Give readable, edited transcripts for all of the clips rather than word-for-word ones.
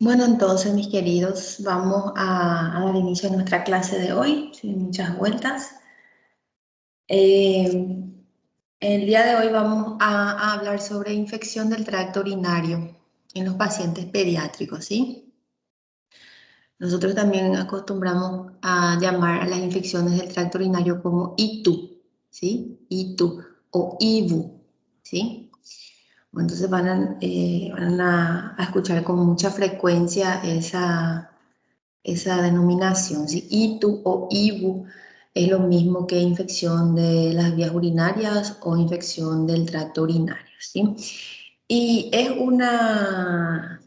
Bueno, entonces, mis queridos, vamos a dar inicio a nuestra clase de hoy, sin muchas vueltas. Eh, el día de hoy vamos a hablar sobre infección del tracto urinario en los pacientes pediátricos, ¿sí? Nosotros también acostumbramos a llamar a las infecciones del tracto urinario como ITU, ¿sí? ITU o IBU, ¿sí? Bueno, entonces van a escuchar con mucha frecuencia esa denominación, ¿sí? ITU o IBU es lo mismo que infección de las vías urinarias o infección del tracto urinario, ¿sí? Y es una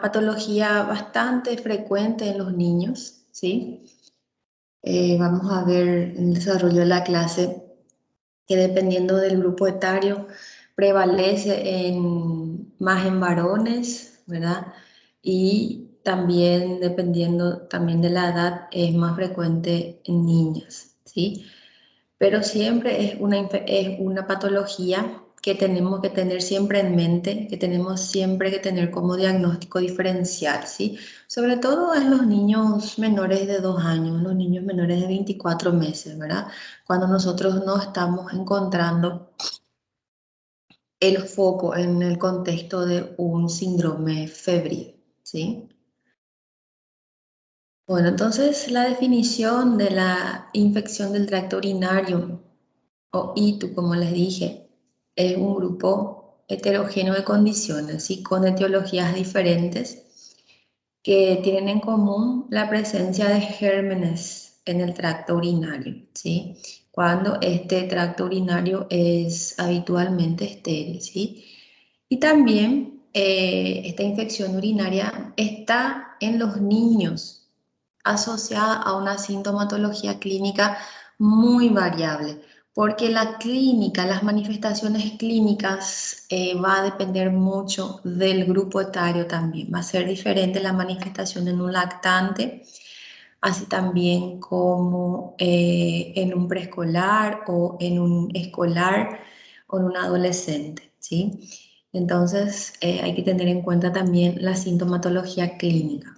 patología bastante frecuente en los niños, ¿sí? Vamos a ver en el desarrollo de la clase que dependiendo del grupo etario prevalece más en varones, ¿verdad? Y también dependiendo también de la edad es más frecuente en niñas, ¿sí? Pero siempre es una patología que tenemos que tener siempre en mente, que tenemos siempre que tener como diagnóstico diferencial, ¿sí? Sobre todo en los niños menores de 2 años, los niños menores de 24 meses, ¿verdad? Cuando nosotros no estamos encontrando el foco en el contexto de un síndrome febril, ¿sí? Bueno, entonces la definición de la infección del tracto urinario o ITU, como les dije, es un grupo heterogéneo de condiciones y con etiologías diferentes que tienen en común la presencia de gérmenes en el tracto urinario, ¿sí? Cuando este tracto urinario es habitualmente estéril, ¿sí? Y también esta infección urinaria está en los niños asociada a una sintomatología clínica muy variable, porque la clínica, las manifestaciones clínicas va a depender mucho del grupo etario también. Va a ser diferente la manifestación en un lactante, así también como en un preescolar o en un escolar o en un adolescente, ¿sí? Entonces hay que tener en cuenta también la sintomatología clínica.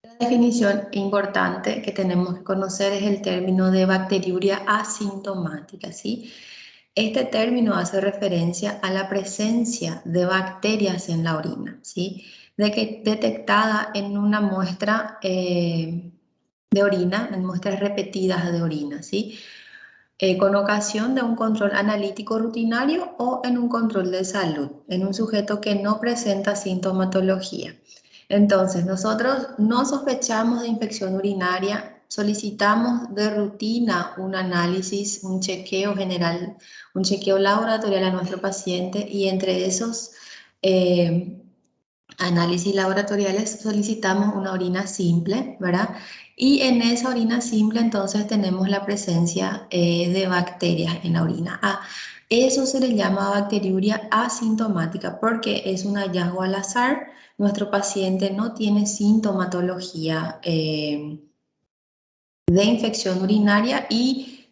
La definición importante que tenemos que conocer es el término de bacteriuria asintomática, ¿sí? Este término hace referencia a la presencia de bacterias en la orina, ¿sí? Detectada en una muestra de orina, en muestras repetidas de orina, ¿sí? Con ocasión de un control analítico rutinario o en un control de salud, en un sujeto que no presenta sintomatología. Entonces, nosotros no sospechamos de infección urinaria, solicitamos de rutina un análisis, un chequeo general, un chequeo laboratorial a nuestro paciente y entre esos eh, análisis laboratoriales solicitamos una orina simple, ¿verdad? Y en esa orina simple entonces tenemos la presencia de bacterias en la orina. Eso se le llama bacteriuria asintomática porque es un hallazgo al azar. Nuestro paciente no tiene sintomatología de infección urinaria y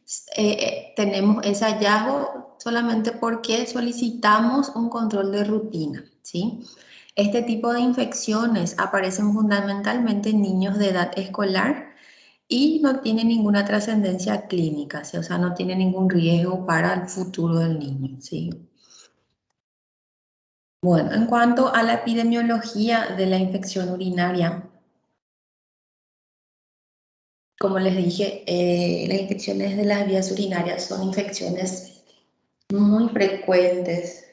tenemos ese hallazgo solamente porque solicitamos un control de rutina, ¿sí? Este tipo de infecciones aparecen fundamentalmente en niños de edad escolar y no tienen ninguna trascendencia clínica, ¿sí? O sea, no tiene ningún riesgo para el futuro del niño, ¿sí? Bueno, en cuanto a la epidemiología de la infección urinaria, como les dije, las infecciones de las vías urinarias son infecciones muy frecuentes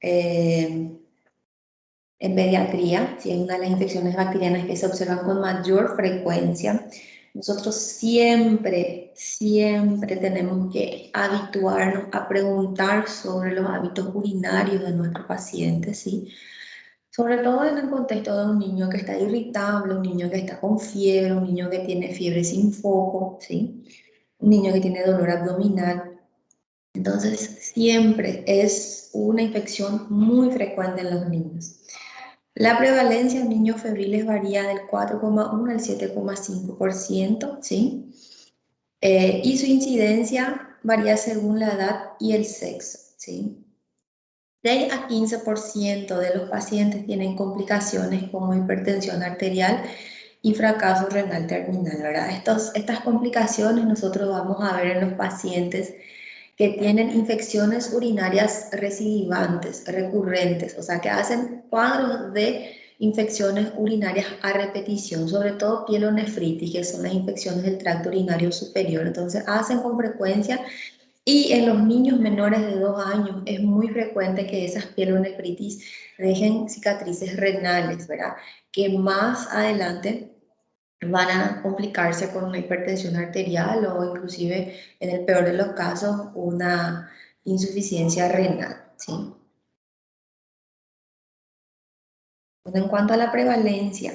eh, en pediatría, si es una de las infecciones bacterianas que se observan con mayor frecuencia. Nosotros siempre tenemos que habituarnos a preguntar sobre los hábitos urinarios de nuestros pacientes, ¿sí? Sobre todo en el contexto de un niño que está irritable, un niño que está con fiebre, un niño que tiene fiebre sin foco, ¿sí? Un niño que tiene dolor abdominal. Entonces, siempre es una infección muy frecuente en los niños. La prevalencia en niños febriles varía del 4,1 al 7,5%, ¿sí? Y su incidencia varía según la edad y el sexo, ¿sí? 6 a 15% de los pacientes tienen complicaciones como hipertensión arterial y fracaso renal terminal, ¿verdad? Estas complicaciones nosotros vamos a ver en los pacientes que tienen infecciones urinarias recidivantes, recurrentes, o sea, que hacen cuadros de infecciones urinarias a repetición, sobre todo pielonefritis, que son las infecciones del tracto urinario superior. Entonces, hacen con frecuencia y en los niños menores de 2 años es muy frecuente que esas pielonefritis dejen cicatrices renales, ¿verdad? Que más adelante van a complicarse con una hipertensión arterial o inclusive, en el peor de los casos, una insuficiencia renal, ¿sí? Bueno, en cuanto a la prevalencia,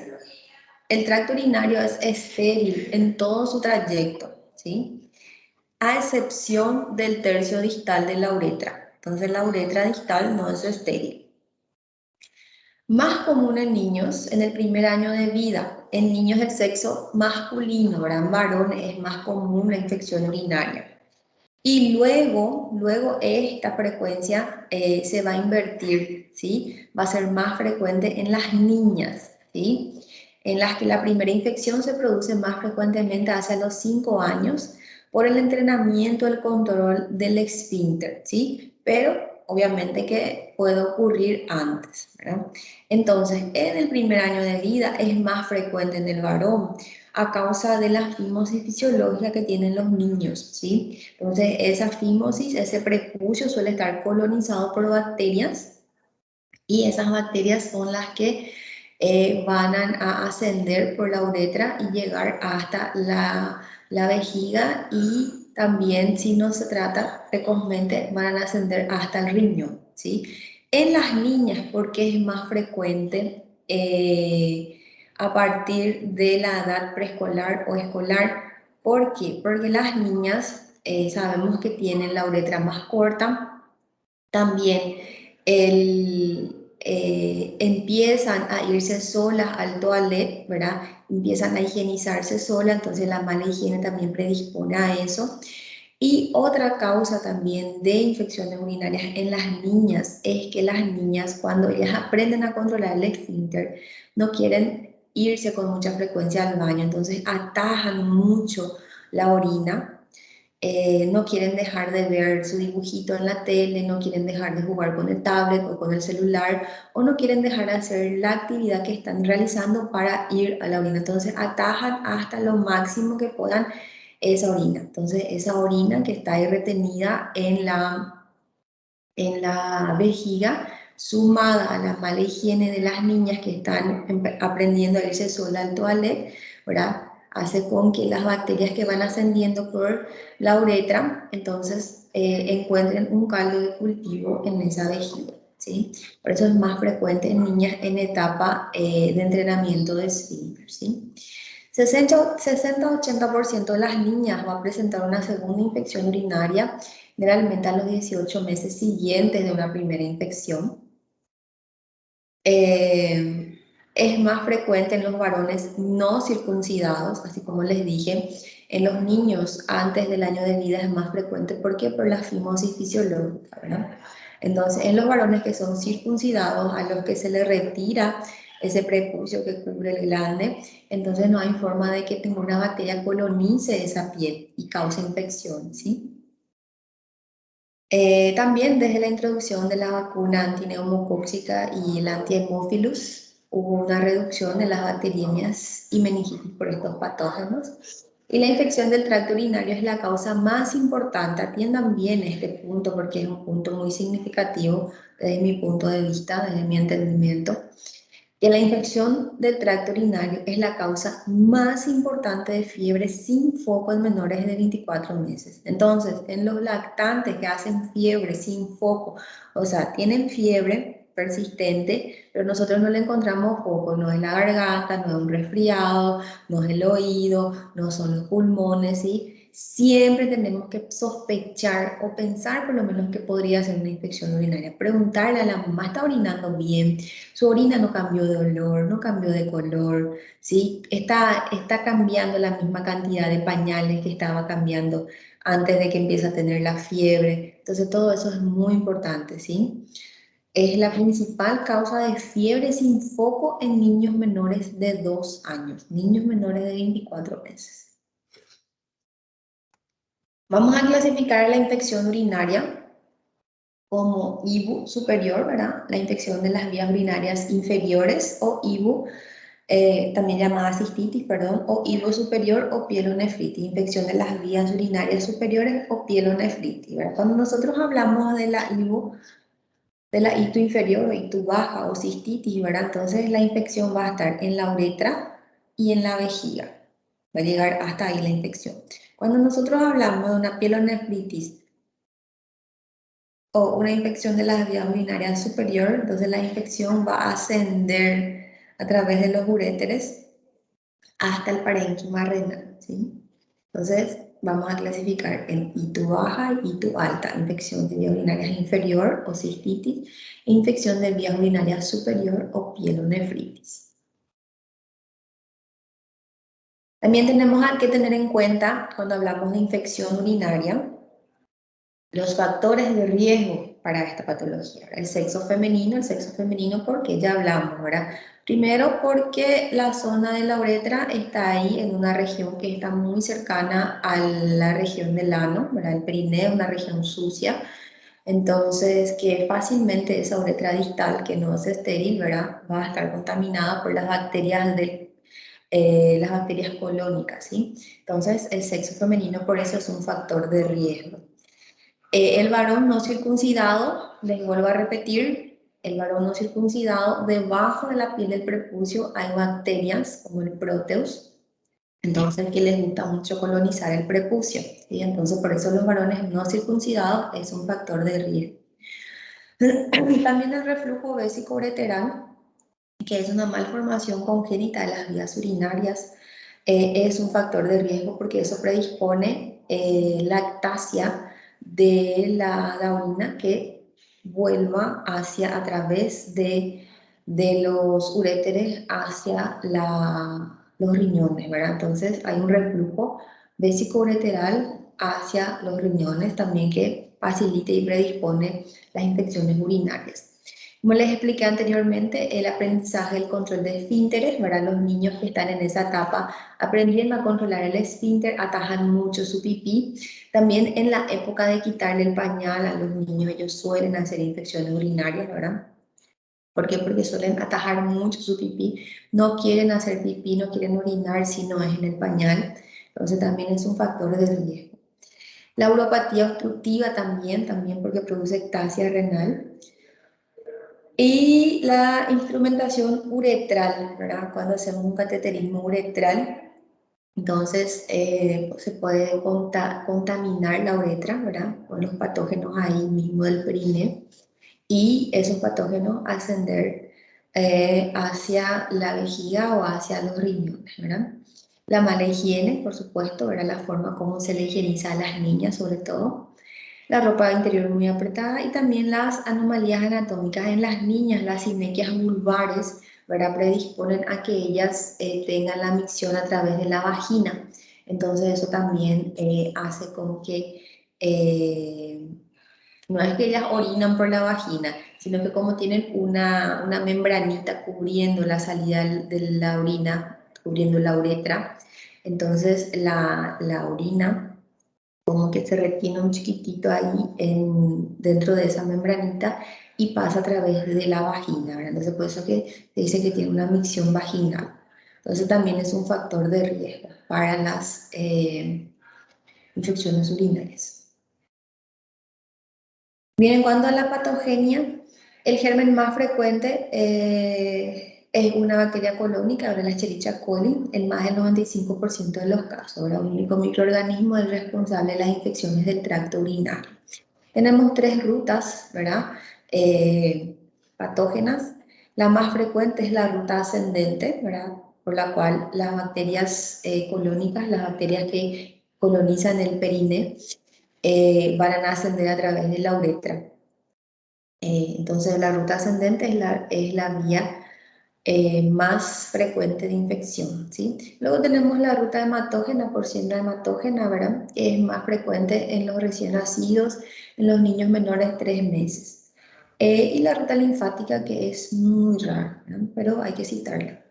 el tracto urinario es estéril en todo su trayecto, ¿sí? A excepción del tercio distal de la uretra. Entonces la uretra distal no es estéril. Más común en niños en el primer año de vida, en niños del sexo masculino, ¿verdad? En varones es más común la infección urinaria. Y luego esta frecuencia se va a invertir, ¿sí? Va a ser más frecuente en las niñas, ¿sí? En las que la primera infección se produce más frecuentemente hacia los 5 años por el entrenamiento, el control del esfínter, ¿sí? Pero obviamente que puede ocurrir antes, ¿verdad? Entonces, en el primer año de vida es más frecuente en el varón a causa de la fimosis fisiológica que tienen los niños, ¿sí? Entonces, esa fimosis, ese prepucio suele estar colonizado por bacterias y esas bacterias son las que van a ascender por la uretra y llegar hasta la vejiga y también, si no se trata precozmente, van a ascender hasta el riñón, ¿sí? En las niñas, porque es más frecuente a partir de la edad preescolar o escolar. ¿Por qué? Porque las niñas sabemos que tienen la uretra más corta, también empiezan a irse solas al toilet, ¿verdad? Empiezan a higienizarse solas, entonces la mala higiene también predispone a eso. Y otra causa también de infecciones urinarias en las niñas es que las niñas, cuando ellas aprenden a controlar el esfínter, no quieren irse con mucha frecuencia al baño, entonces atajan mucho la orina, no quieren dejar de ver su dibujito en la tele, no quieren dejar de jugar con el tablet o con el celular, o no quieren dejar de hacer la actividad que están realizando para ir a la orina. Entonces atajan hasta lo máximo que puedan esa orina. Entonces esa orina que está ahí retenida en la vejiga, sumada a la mala higiene de las niñas que están aprendiendo a irse sola al toilet, ¿verdad? Hace con que las bacterias que van ascendiendo por la uretra, entonces encuentren un caldo de cultivo en esa vejiga, ¿sí? Por eso es más frecuente en niñas en etapa de entrenamiento de esfínter, ¿sí? 60-80% de las niñas va a presentar una segunda infección urinaria, generalmente a los 18 meses siguientes de una primera infección. Es más frecuente en los varones no circuncidados, así como les dije. En los niños antes del año de vida es más frecuente. ¿Por qué? Por la fimosis fisiológica, ¿verdad? Entonces, en los varones que son circuncidados, a los que se les retira ese prepucio que cubre el glande, entonces no hay forma de que ninguna bacteria colonice esa piel y cause infección, ¿sí? También desde la introducción de la vacuna antineumocóxica y el anti-hemófilus hubo una reducción de las bacteriemias y meningitis por estos patógenos. Y la infección del tracto urinario es la causa más importante. Atiendan bien este punto porque es un punto muy significativo desde mi punto de vista, desde mi entendimiento, que la infección del tracto urinario es la causa más importante de fiebre sin foco en menores de 24 meses. Entonces, en los lactantes que hacen fiebre sin foco, o sea, tienen fiebre persistente, pero nosotros no le encontramos foco, no es la garganta, no es un resfriado, no es el oído, no son los pulmones, ¿sí? Siempre tenemos que sospechar o pensar por lo menos que podría ser una infección urinaria. Preguntarle a la mamá, ¿está orinando bien? Su orina no cambió de olor, no cambió de color, ¿sí? Está cambiando la misma cantidad de pañales que estaba cambiando antes de que empiece a tener la fiebre. Entonces todo eso es muy importante, ¿sí? Es la principal causa de fiebre sin foco en niños menores de 2 años, niños menores de 24 meses. Vamos a clasificar la infección urinaria como IBU superior, ¿verdad? La infección de las vías urinarias inferiores, o IBU, también llamada cistitis, perdón, o IBU superior o pielonefritis, infección de las vías urinarias superiores o pielonefritis, ¿verdad? Cuando nosotros hablamos de la IBU, de la ITU inferior o ITU baja o cistitis, ¿verdad? Entonces la infección va a estar en la uretra y en la vejiga. Va a llegar hasta ahí la infección. Cuando nosotros hablamos de una pielonefritis o una infección de las vías urinarias superior, entonces la infección va a ascender a través de los uréteres hasta el parénquima renal, ¿sí? Entonces vamos a clasificar en ITU baja y ITU alta, infección de vías urinarias inferior o cistitis, e infección de vías urinarias superior o pielonefritis. También tenemos que tener en cuenta cuando hablamos de infección urinaria, los factores de riesgo para esta patología. El sexo femenino porque ya hablamos, ¿verdad? Primero porque la zona de la uretra está ahí en una región que está muy cercana a la región del ano, ¿verdad? El perineo es una región sucia, entonces que fácilmente esa uretra distal que no es estéril, ¿verdad? Va a estar contaminada por las bacterias las bacterias colónicas, ¿sí? Entonces el sexo femenino por eso es un factor de riesgo. El varón no circuncidado, les vuelvo a repetir, el varón no circuncidado, debajo de la piel del prepucio hay bacterias como el Proteus, entonces que les gusta mucho colonizar el prepucio, ¿sí? Entonces por eso los varones no circuncidados es un factor de riesgo. También el reflujo vésico-ureteral, que es una malformación congénita de las vías urinarias, es un factor de riesgo porque eso predispone lactasia de la orina que vuelva hacia, a través de los uréteres hacia los riñones, ¿verdad? Entonces hay un reflujo vésico-ureteral hacia los riñones también que facilita y predispone las infecciones urinarias. Como les expliqué anteriormente, el aprendizaje, el control de esfínteres, ¿verdad? Los niños que están en esa etapa aprendiendo a controlar el esfínter, atajan mucho su pipí. También en la época de quitarle el pañal a los niños, ellos suelen hacer infecciones urinarias, ¿verdad? ¿Por qué? Porque suelen atajar mucho su pipí, no quieren hacer pipí, no quieren orinar si no es en el pañal, entonces también es un factor de riesgo. La uropatía obstructiva también porque produce ectasia renal. Y la instrumentación uretral, ¿verdad? Cuando hacemos un cateterismo uretral, entonces se puede contaminar la uretra, ¿verdad? Con los patógenos ahí mismo del perineo y esos patógenos ascender hacia la vejiga o hacia los riñones, ¿verdad? La mala higiene, por supuesto, ¿verdad? La forma como se le higieniza a las niñas, sobre todo. La ropa interior muy apretada y también las anomalías anatómicas en las niñas, las simequias vulvares, ¿verdad? Predisponen a que ellas tengan la micción a través de la vagina. Entonces eso también hace como que no es que ellas orinan por la vagina, sino que como tienen una membranita cubriendo la salida de la orina, cubriendo la uretra, entonces la orina como que se retiene un chiquitito ahí dentro de esa membranita y pasa a través de la vagina, ¿verdad? Entonces por eso que se dice que tiene una micción vaginal. Entonces también es un factor de riesgo para las infecciones urinarias. Bien, en cuanto a la patogenia, el germen más frecuente es una bacteria colónica, ahora la Escherichia coli, en más del 95% de los casos. Ahora, un único microorganismo es responsable de las infecciones del tracto urinario. Tenemos tres rutas, ¿verdad? Patógenas. La más frecuente es la ruta ascendente, ¿verdad? Por la cual las bacterias colónicas, las bacterias que colonizan el perine, van a ascender a través de la uretra. Entonces la ruta ascendente es la vía más frecuente de infección, ¿sí? Luego tenemos la ruta hematógena, porcina hematógena, ¿verdad? Es más frecuente en los recién nacidos, en los niños menores de 3 meses. Y la ruta linfática, que es muy rara, ¿no? Pero hay que citarla.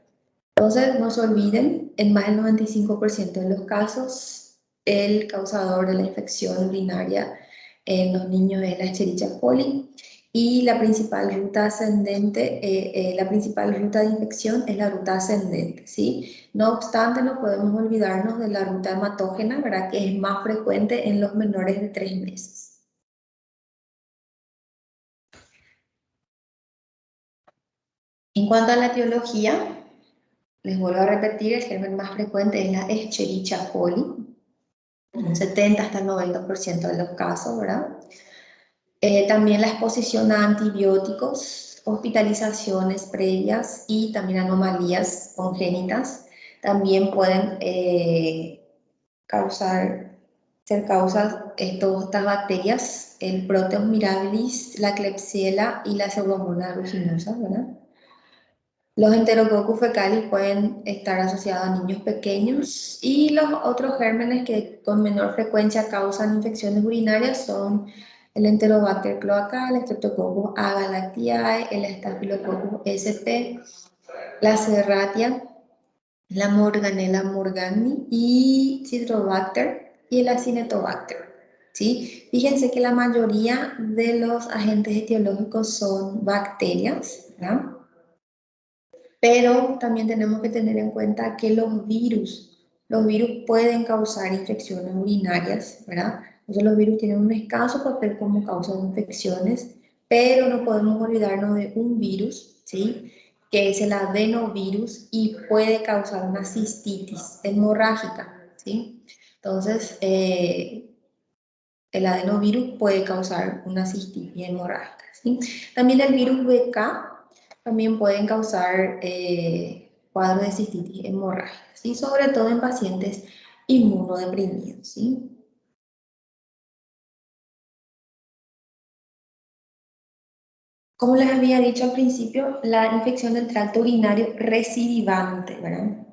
Entonces, no se olviden, en más del 95% de los casos, el causador de la infección urinaria en los niños es la Escherichia coli y la principal ruta ascendente, la principal ruta de infección es la ruta ascendente, ¿sí? No obstante, no podemos olvidarnos de la ruta hematógena, ¿verdad? Que es más frecuente en los menores de 3 meses. En cuanto a la etiología, les vuelvo a repetir, el germen más frecuente es la Escherichia coli, un 70 hasta el 90% de los casos, ¿verdad? También la exposición a antibióticos, hospitalizaciones previas y también anomalías congénitas también pueden ser causas estas bacterias, el Proteus mirabilis, la Klebsiella y la Pseudomonas aeruginosa, ¿verdad? Los enterococcus fecalis pueden estar asociados a niños pequeños y los otros gérmenes que con menor frecuencia causan infecciones urinarias son el Enterobacter cloacal, el Streptococcus agalactiae, el Staphylococcus sp, la Serratia, la Morganella morgani y Citrobacter y el Acinetobacter. ¿Sí? Fíjense que la mayoría de los agentes etiológicos son bacterias, ¿verdad? Pero también tenemos que tener en cuenta que los virus pueden causar infecciones urinarias, ¿verdad? Entonces los virus tienen un escaso papel como causa de infecciones, pero no podemos olvidarnos de un virus, ¿sí? Que es el adenovirus y puede causar una cistitis hemorrágica, ¿sí? Entonces, el adenovirus puede causar una cistitis hemorrágica, ¿sí? También el virus BK también pueden causar cuadros de cistitis hemorrágica, ¿sí? Sobre todo en pacientes inmunodeprimidos, ¿sí? Como les había dicho al principio, la infección del tracto urinario recidivante, ¿verdad?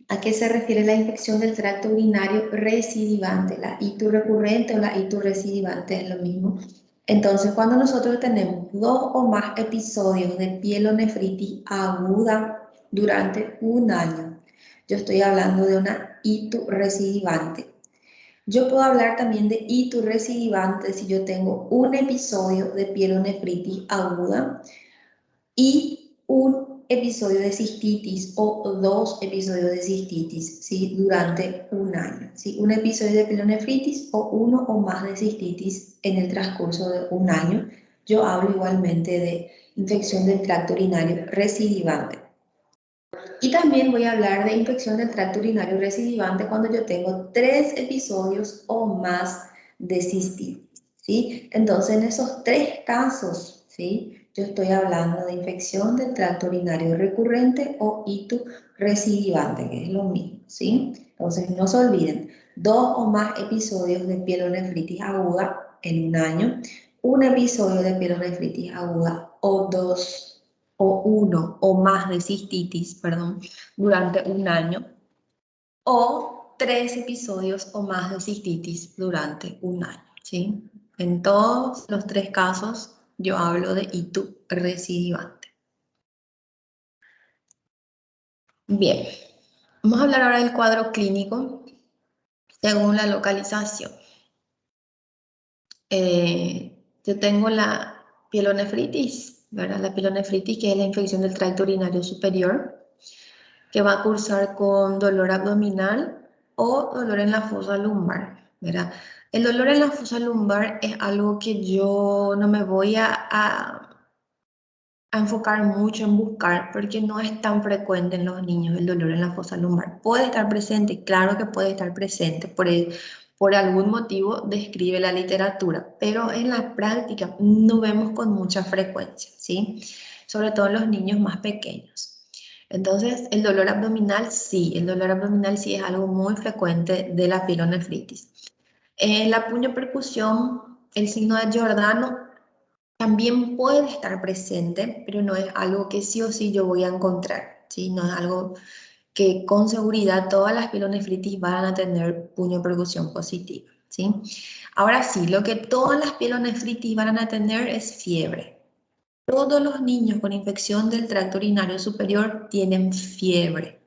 ¿A qué se refiere la infección del tracto urinario recidivante? La ITU recurrente o la ITU recidivante es lo mismo. Entonces, cuando nosotros tenemos 2 o más episodios de pielonefritis aguda durante un año, yo estoy hablando de una ITU recidivante. Yo puedo hablar también de ITU recidivante si yo tengo un episodio de pielonefritis aguda y un episodio de cistitis o 2 episodios de cistitis, ¿sí? Durante un año, ¿sí? Un episodio de pielonefritis o 1 o más de cistitis en el transcurso de un año. Yo hablo igualmente de infección del tracto urinario recidivante. Y también voy a hablar de infección del tracto urinario recidivante cuando yo tengo 3 episodios o más de cistitis, ¿sí? Entonces, en esos 3 casos, ¿sí? Yo estoy hablando de infección del tracto urinario recurrente o ITU recidivante, que es lo mismo, ¿sí? Entonces, no se olviden, 2 o más episodios de pielonefritis aguda en un año, un episodio de pielonefritis aguda o 1 o más de cistitis, perdón, durante un año, o 3 episodios o más de cistitis durante un año, ¿sí? En todos los 3 casos yo hablo de ITU recidivante. Bien, vamos a hablar ahora del cuadro clínico según la localización. Yo tengo la pielonefritis, ¿verdad? La pielonefritis, que es la infección del tracto urinario superior, que va a cursar con dolor abdominal o dolor en la fosa lumbar, ¿verdad? El dolor en la fosa lumbar es algo que yo no me voy a enfocar mucho en buscar porque no es tan frecuente en los niños el dolor en la fosa lumbar. Puede estar presente, claro que puede estar presente, por algún motivo describe la literatura, pero en la práctica no vemos con mucha frecuencia, ¿sí? Sobre todo en los niños más pequeños. Entonces, el dolor abdominal sí es algo muy frecuente de la pielonefritis. En la puñopercusión, el signo de Giordano también puede estar presente, pero no es algo que sí o sí yo voy a encontrar, ¿sí? No es algo que con seguridad todas las pielonefritis van a tener puñopercusión positiva. ¿sí? Ahora sí, lo que todas las pielonefritis van a tener es fiebre. Todos los niños con infección del tracto urinario superior tienen fiebre,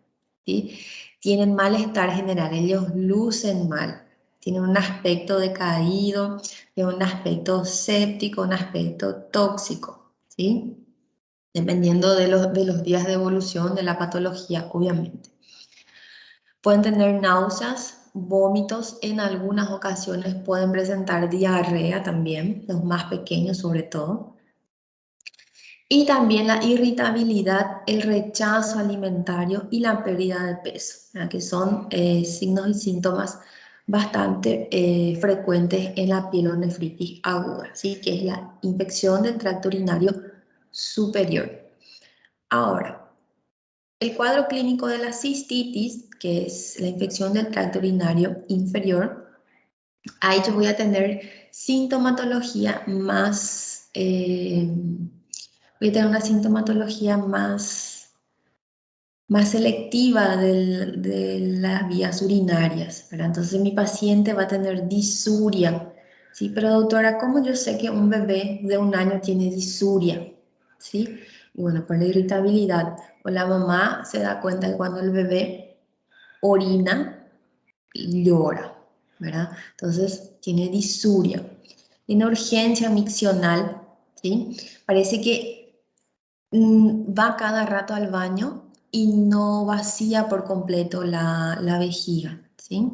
¿sí? Tienen malestar general, ellos lucen mal, tienen un aspecto decaído, tienen un aspecto séptico, un aspecto tóxico, ¿sí? Dependiendo de los días de evolución de la patología, obviamente. Pueden tener náuseas, vómitos, en algunas ocasiones pueden presentar diarrea también, los más pequeños sobre todo. Y también la irritabilidad, el rechazo alimentario y la pérdida de peso, ¿verdad? Que son signos y síntomas bastante frecuentes en la pielonefritis aguda, ¿sí? Que es la infección del tracto urinario superior. Ahora, el cuadro clínico de la cistitis, que es la infección del tracto urinario inferior, ahí yo voy a tener sintomatología más, voy a tener una sintomatología más selectiva de las vías urinarias, ¿verdad? Entonces mi paciente va a tener disuria, ¿sí? Pero doctora, ¿cómo yo sé que un bebé de 1 año tiene disuria? ¿Sí? Y bueno, por la irritabilidad, o la mamá se da cuenta que cuando el bebé orina, llora, ¿verdad? Entonces tiene disuria, tiene urgencia miccional, ¿sí? Parece que va cada rato al baño y no vacía por completo la vejiga, ¿sí?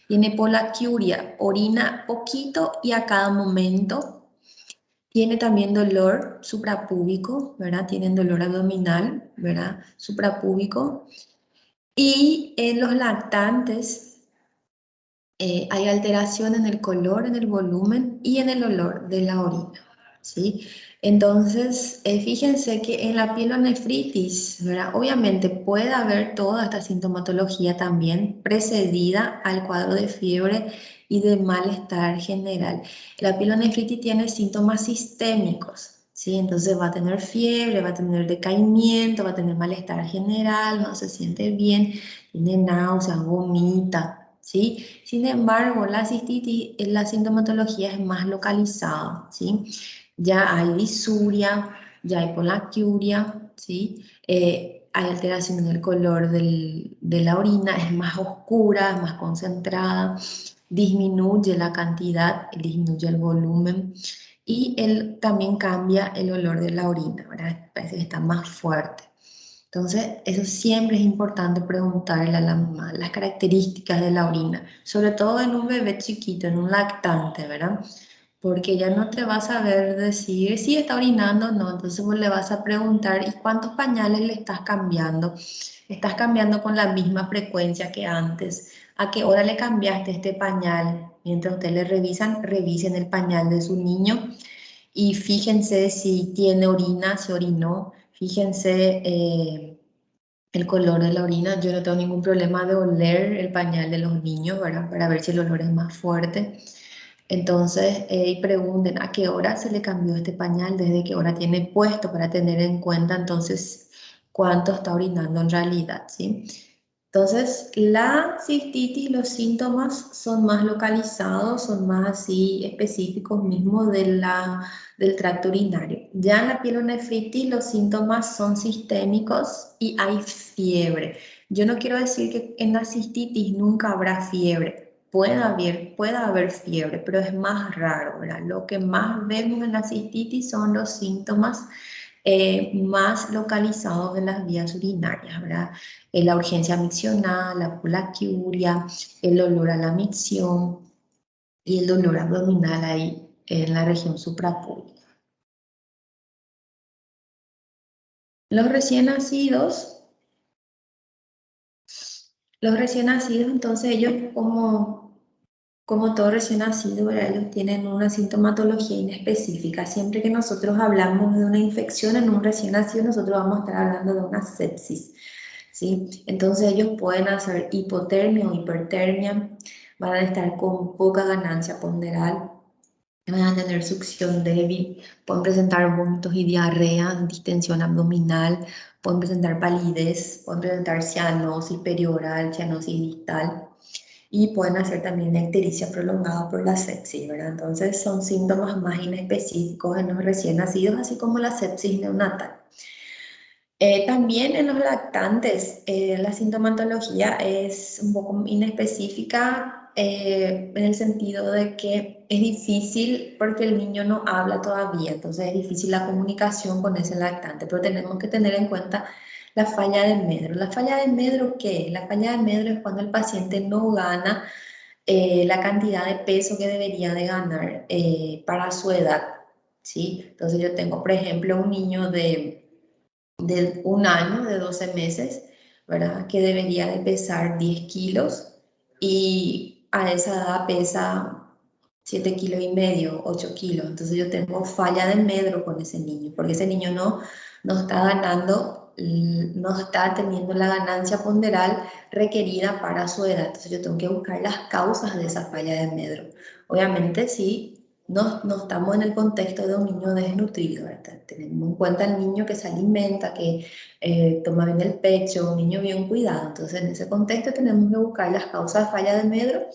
Tiene polaquiuria, orina poquito y a cada momento. Tiene también dolor suprapúbico, ¿verdad? Tienen dolor abdominal, ¿verdad? Suprapúbico. Y en los lactantes hay alteración en el color, en el volumen y en el olor de la orina, ¿sí? Entonces, fíjense que en la pielonefritis, ¿verdad? Obviamente puede haber toda esta sintomatología también precedida al cuadro de fiebre y de malestar general. La pielonefritis tiene síntomas sistémicos, ¿sí? Entonces va a tener fiebre, va a tener decaimiento, va a tener malestar general, no se siente bien, tiene náuseas, vomita, ¿sí? Sin embargo, la cistitis, la sintomatología es más localizada, ¿sí? Ya hay disuria, ya hay polaquiuria, ¿sí? Hay alteración en el color de la orina, es más oscura, es más concentrada, disminuye la cantidad, disminuye el volumen y también cambia el olor de la orina, ¿verdad? Parece que está más fuerte. Entonces, eso siempre es importante preguntarle a la mamá las características de la orina, sobre todo en un bebé chiquito, en un lactante, ¿verdad? Porque ya no te vas a ver decir si está orinando o no, entonces vos le vas a preguntar, ¿y cuántos pañales le estás cambiando? ¿Estás cambiando con la misma frecuencia que antes? ¿A qué hora le cambiaste este pañal? Mientras ustedes le revisan, revisen el pañal de su niño y fíjense si tiene orina, si orinó, fíjense el color de la orina. Yo no tengo ningún problema de oler el pañal de los niños, ¿verdad? Para ver si el olor es más fuerte. Entonces, y pregunten a qué hora se le cambió este pañal, desde qué hora tiene puesto, para tener en cuenta entonces cuánto está orinando en realidad, ¿sí? Entonces, la cistitis, los síntomas son más localizados, son más así específicos mismos del tracto urinario. Ya en la pielonefritis los síntomas son sistémicos y hay fiebre. Yo no quiero decir que en la cistitis nunca habrá fiebre. Puede haber fiebre, pero es más raro, ¿verdad? Lo que más vemos en la cistitis son los síntomas más localizados en las vías urinarias, ¿verdad? La urgencia miccional, la polaquiuria, el olor a la micción y el dolor abdominal ahí en la región suprapúbica. Los recién nacidos, entonces ellos como todo recién nacido, ¿verdad? Ellos tienen una sintomatología inespecífica. Siempre que nosotros hablamos de una infección en un recién nacido, nosotros vamos a estar hablando de una sepsis, ¿sí? Entonces ellos pueden hacer hipotermia o hipertermia, van a estar con poca ganancia ponderal, van a tener succión débil, pueden presentar vómitos y diarrea, distensión abdominal, pueden presentar palidez, pueden presentar cianosis perioral, cianosis distal. y pueden hacer también ictericia prolongada por la sepsis, ¿verdad? Entonces son síntomas más inespecíficos en los recién nacidos, así como la sepsis neonatal. También en los lactantes, la sintomatología es un poco inespecífica en el sentido de que es difícil porque el niño no habla todavía, entonces es difícil la comunicación con ese lactante, pero tenemos que tener en cuenta la falla de Medro. ¿La falla de Medro qué es? La falla de Medro es cuando el paciente no gana la cantidad de peso que debería de ganar para su edad, ¿sí? Entonces yo tengo, por ejemplo, un niño de un año, de 12 meses, ¿verdad? Que debería de pesar 10 kilos y a esa edad pesa 7 kilos y medio, 8 kilos. Entonces yo tengo falla de Medro con ese niño, porque ese niño no está ganando, no está teniendo la ganancia ponderal requerida para su edad. Entonces yo tengo que buscar las causas de esa falla de Medro. Obviamente, sí. No estamos en el contexto de un niño desnutrido, ¿verdad? Tenemos en cuenta el niño que se alimenta, que toma bien el pecho, un niño bien cuidado. Entonces, en ese contexto tenemos que buscar las causas de falla de Medro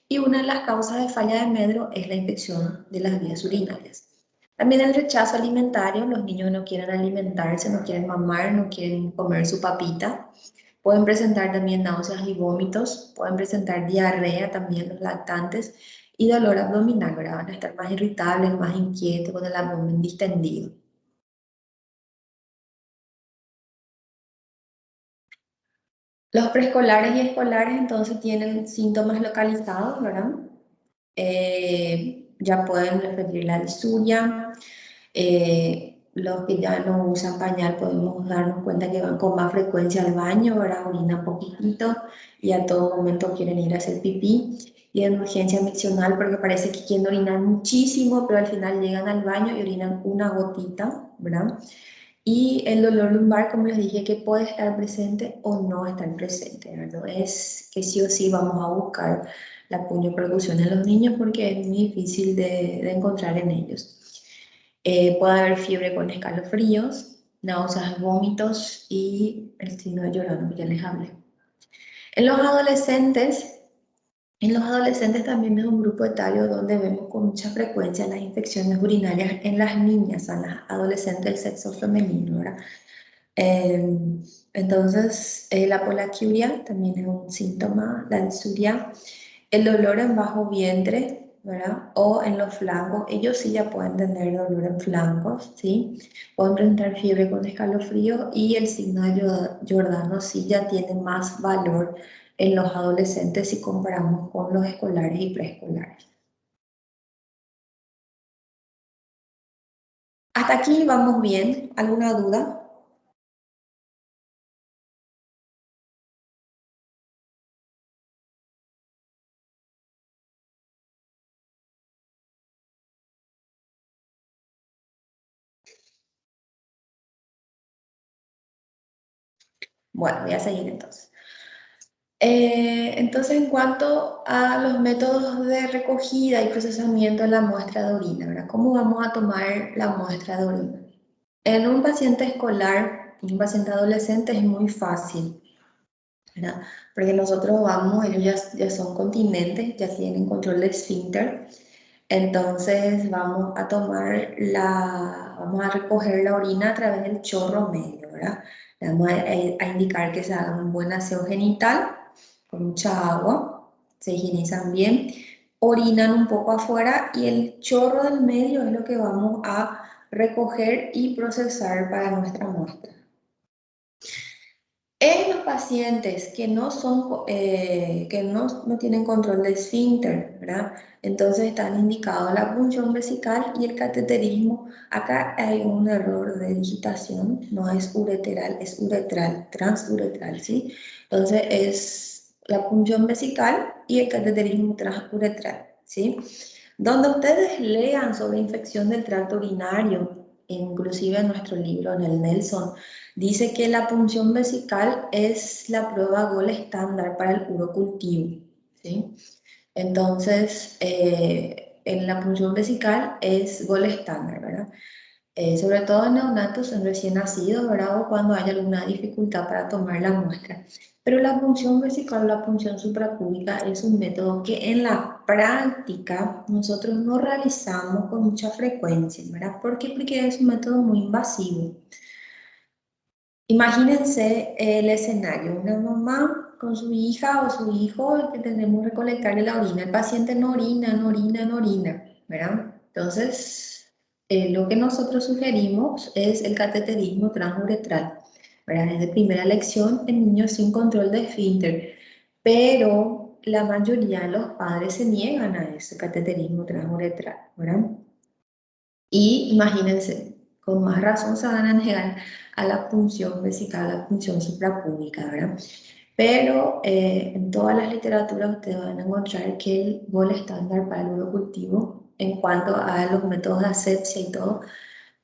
y una de las causas de falla de Medro es la infección de las vías urinarias. También el rechazo alimentario, los niños no quieren alimentarse, no quieren mamar, no quieren comer su papita. Pueden presentar también náuseas y vómitos, pueden presentar diarrea también los lactantes y dolor abdominal, ¿verdad? Van a estar más irritables, más inquietos, con el abdomen distendido. Los preescolares y escolares entonces tienen síntomas localizados, ¿verdad? Ya pueden referir la disuria. Los que ya no usan pañal podemos darnos cuenta que van con más frecuencia al baño, ¿verdad? Orinan poquitito y a todo momento quieren ir a hacer pipí. Y en urgencia miccional porque parece que quieren orinar muchísimo, pero al final llegan al baño y orinan una gotita, ¿verdad? Y el dolor lumbar, como les dije, que puede estar presente o no estar presente, ¿verdad? No es que sí o sí vamos a buscar la puniopercusión en los niños porque es muy difícil de encontrar en ellos. Puede haber fiebre con escalofríos, náuseas, vómitos y el signo de llorando que ya les hablé. En los adolescentes, en los adolescentes también es un grupo etario donde vemos con mucha frecuencia las infecciones urinarias en las niñas, en las adolescentes del sexo femenino, ¿verdad? Eh, entonces, la polaquiuria también es un síntoma, la disuria, el dolor en bajo vientre, ¿verdad? O en los flancos, ellos sí ya pueden tener dolor en flancos, ¿sí? Pueden presentar fiebre con escalofrío y el signo de Giordano sí ya tiene más valor en los adolescentes si comparamos con los escolares y preescolares. Hasta aquí vamos bien. ¿Alguna duda? Bueno, voy a seguir entonces. Entonces, en cuanto a los métodos de recogida y procesamiento de la muestra de orina, ¿verdad? ¿Cómo vamos a tomar la muestra de orina? En un paciente escolar, en un paciente adolescente es muy fácil, ¿verdad? Porque nosotros vamos, ellos ya son continentes, ya tienen control de esfínter, entonces vamos a recoger la orina a través del chorro medio, ¿verdad? Le vamos a indicar que se haga un buen aseo genital con mucha agua, se higienizan bien, orinan un poco afuera y el chorro del medio es lo que vamos a recoger y procesar para nuestra muestra. En los pacientes que no tienen control de esfínter, ¿verdad? Entonces están indicados la punción vesical y el cateterismo. Acá hay un error de digitación, no es ureteral, es uretral, transuretral, ¿sí? Entonces es la punción vesical y el cateterismo transuretral, ¿sí? Donde ustedes lean sobre infección del tracto urinario, inclusive en nuestro libro, en el Nelson, dice que la punción vesical es la prueba gol estándar para el urocultivo, ¿sí? Entonces, en la punción vesical es gol estándar, ¿verdad? sobre todo en neonatos, en recién nacidos, ¿verdad? O cuando hay alguna dificultad para tomar la muestra. Pero la punción vesical o la punción suprapúbica es un método que en la práctica nosotros no realizamos con mucha frecuencia, ¿verdad? ¿Por qué? Porque es un método muy invasivo. Imagínense el escenario, una mamá con su hija o su hijo que tenemos que recolectarle la orina. El paciente no orina, no orina, no orina, ¿verdad? Entonces, lo que nosotros sugerimos es el cateterismo transuretral, ¿verdad? Es de primera elección en niños sin control de esfínter, pero la mayoría de los padres se niegan a ese cateterismo transuretral, ¿verdad? Y imagínense, con más razón se van a negar a la punción vesical, a la punción suprapúbica, ¿verdad? Pero en todas las literaturas ustedes van a encontrar que el gol estándar para el urocultivo, en cuanto a los métodos de asepsia y todo,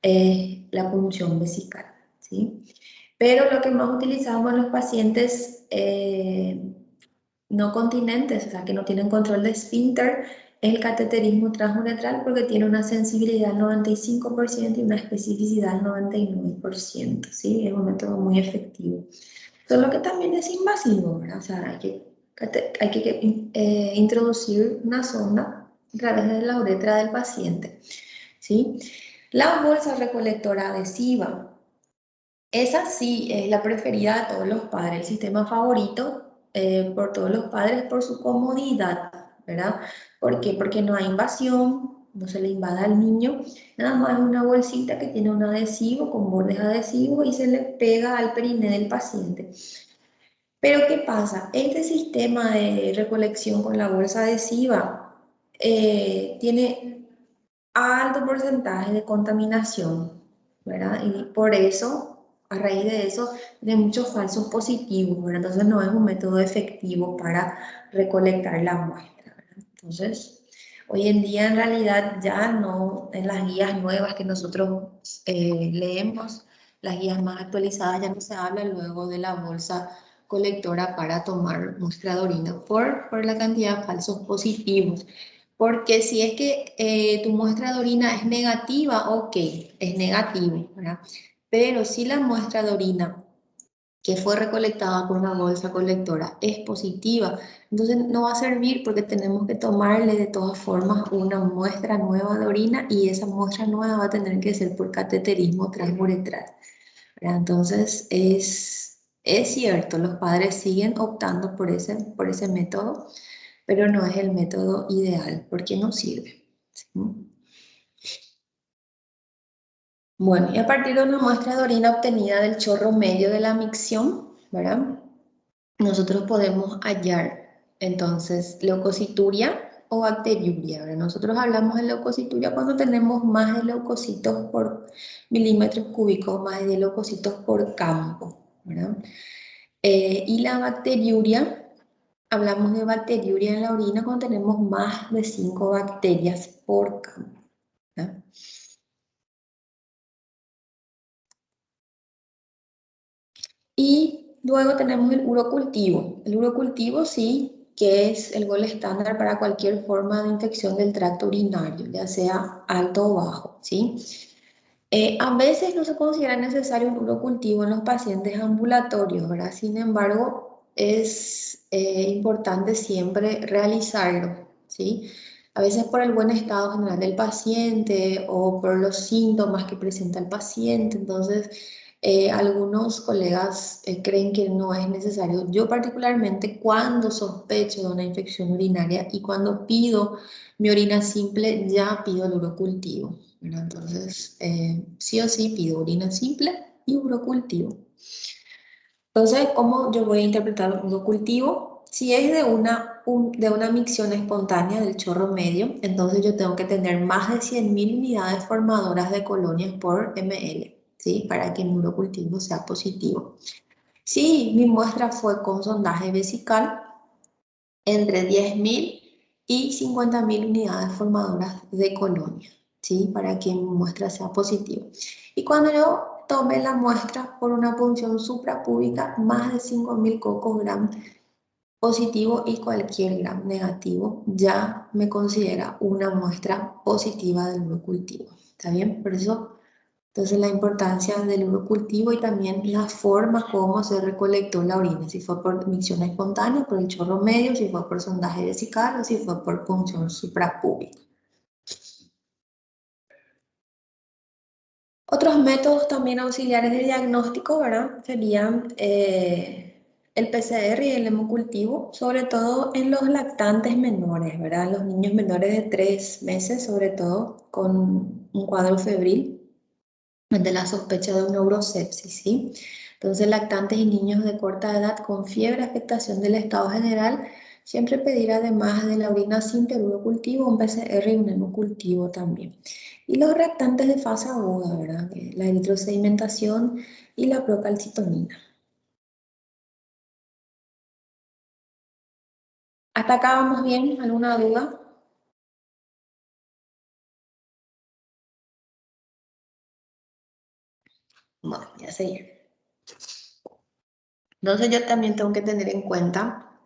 es la punción vesical, ¿sí? Pero lo que más utilizamos en los pacientes no continentes, o sea, que no tienen control de esfínter, es el cateterismo transuretral porque tiene una sensibilidad del 95% y una especificidad del 99%, ¿sí? Es un método muy efectivo. Solo que también es invasivo, ¿verdad? O sea, hay que introducir una sonda a través de la uretra del paciente, ¿sí? La bolsa recolectora adhesiva. Esa sí es la preferida de todos los padres, el sistema favorito por todos los padres por su comodidad, ¿verdad? ¿Por qué? Porque no hay invasión, no se le invada al niño, nada más una bolsita que tiene un adhesivo con bordes adhesivos y se le pega al periné del paciente. Pero ¿qué pasa? Este sistema de recolección con la bolsa adhesiva tiene alto porcentaje de contaminación, ¿verdad? Y por eso, a raíz de eso, de muchos falsos positivos, ¿verdad? Entonces no es un método efectivo para recolectar la muestra, ¿verdad? Entonces, hoy en día en realidad ya no, en las guías nuevas que nosotros leemos, las guías más actualizadas, ya no se habla luego de la bolsa colectora para tomar muestra de orina por la cantidad de falsos positivos. Porque si es que tu muestra de orina es negativa, ok, es negativo, ¿verdad? Pero si la muestra de orina que fue recolectada por una bolsa colectora es positiva, entonces no va a servir porque tenemos que tomarle de todas formas una muestra nueva de orina y esa muestra nueva va a tener que ser por cateterismo transuretral, ¿verdad? Entonces es cierto, los padres siguen optando por ese método, pero no es el método ideal porque no sirve, ¿sí? Bueno, y a partir de una muestra de orina obtenida del chorro medio de la micción, ¿verdad? Nosotros podemos hallar entonces leucocituria o bacteriuria, ¿verdad? Nosotros hablamos de leucocituria cuando tenemos más de leucocitos por milímetros cúbicos, más de leucocitos por campo, ¿verdad? Y la bacteriuria, hablamos de bacteriuria en la orina cuando tenemos más de 5 bacterias por campo, ¿verdad? Y luego tenemos el urocultivo. El urocultivo sí, que es el gol estándar para cualquier forma de infección del tracto urinario, ya sea alto o bajo, ¿sí? A veces no se considera necesario un urocultivo en los pacientes ambulatorios, ¿verdad? Sin embargo, es importante siempre realizarlo, ¿sí? A veces por el buen estado general del paciente o por los síntomas que presenta el paciente, entonces algunos colegas creen que no es necesario. Yo particularmente cuando sospecho de una infección urinaria y cuando pido mi orina simple, ya pido el urocultivo, ¿verdad? Entonces, sí o sí pido orina simple y urocultivo. Entonces, ¿cómo yo voy a interpretar un urocultivo? Si es de una micción espontánea del chorro medio, entonces yo tengo que tener más de 100.000 unidades formadoras de colonias por ml, ¿sí? Para que mi urocultivo sea positivo. Si mi muestra fue con sondaje vesical, entre 10.000 y 50.000 unidades formadoras de colonia, ¿sí? Para que mi muestra sea positiva. Y cuando yo tome la muestra por una punción suprapúbica, más de 5.000 cocos gram positivo y cualquier gram negativo, ya me considera una muestra positiva del urocultivo. ¿Está bien? Por eso Entonces la importancia del urocultivo y también la forma como se recolectó la orina, si fue por micción espontánea, por el chorro medio, si fue por sondaje vesical o si fue por punción suprapúbica. Otros métodos también auxiliares de diagnóstico, ¿verdad? Serían el PCR y el hemocultivo, sobre todo en los lactantes menores, ¿verdad? Los niños menores de 3 meses, sobre todo con un cuadro febril, de la sospecha de una urosepsis, ¿sí? Entonces, lactantes y niños de corta edad con fiebre, afectación del estado general, siempre pedir además de la orina simple, el urocultivo, un PCR y un hemocultivo también. Y los lactantes de fase aguda, ¿verdad? La eritrosedimentación y la procalcitonina. ¿Hasta acá vamos bien? ¿Alguna duda? Bueno, ya seguir. Entonces yo también tengo que tener en cuenta,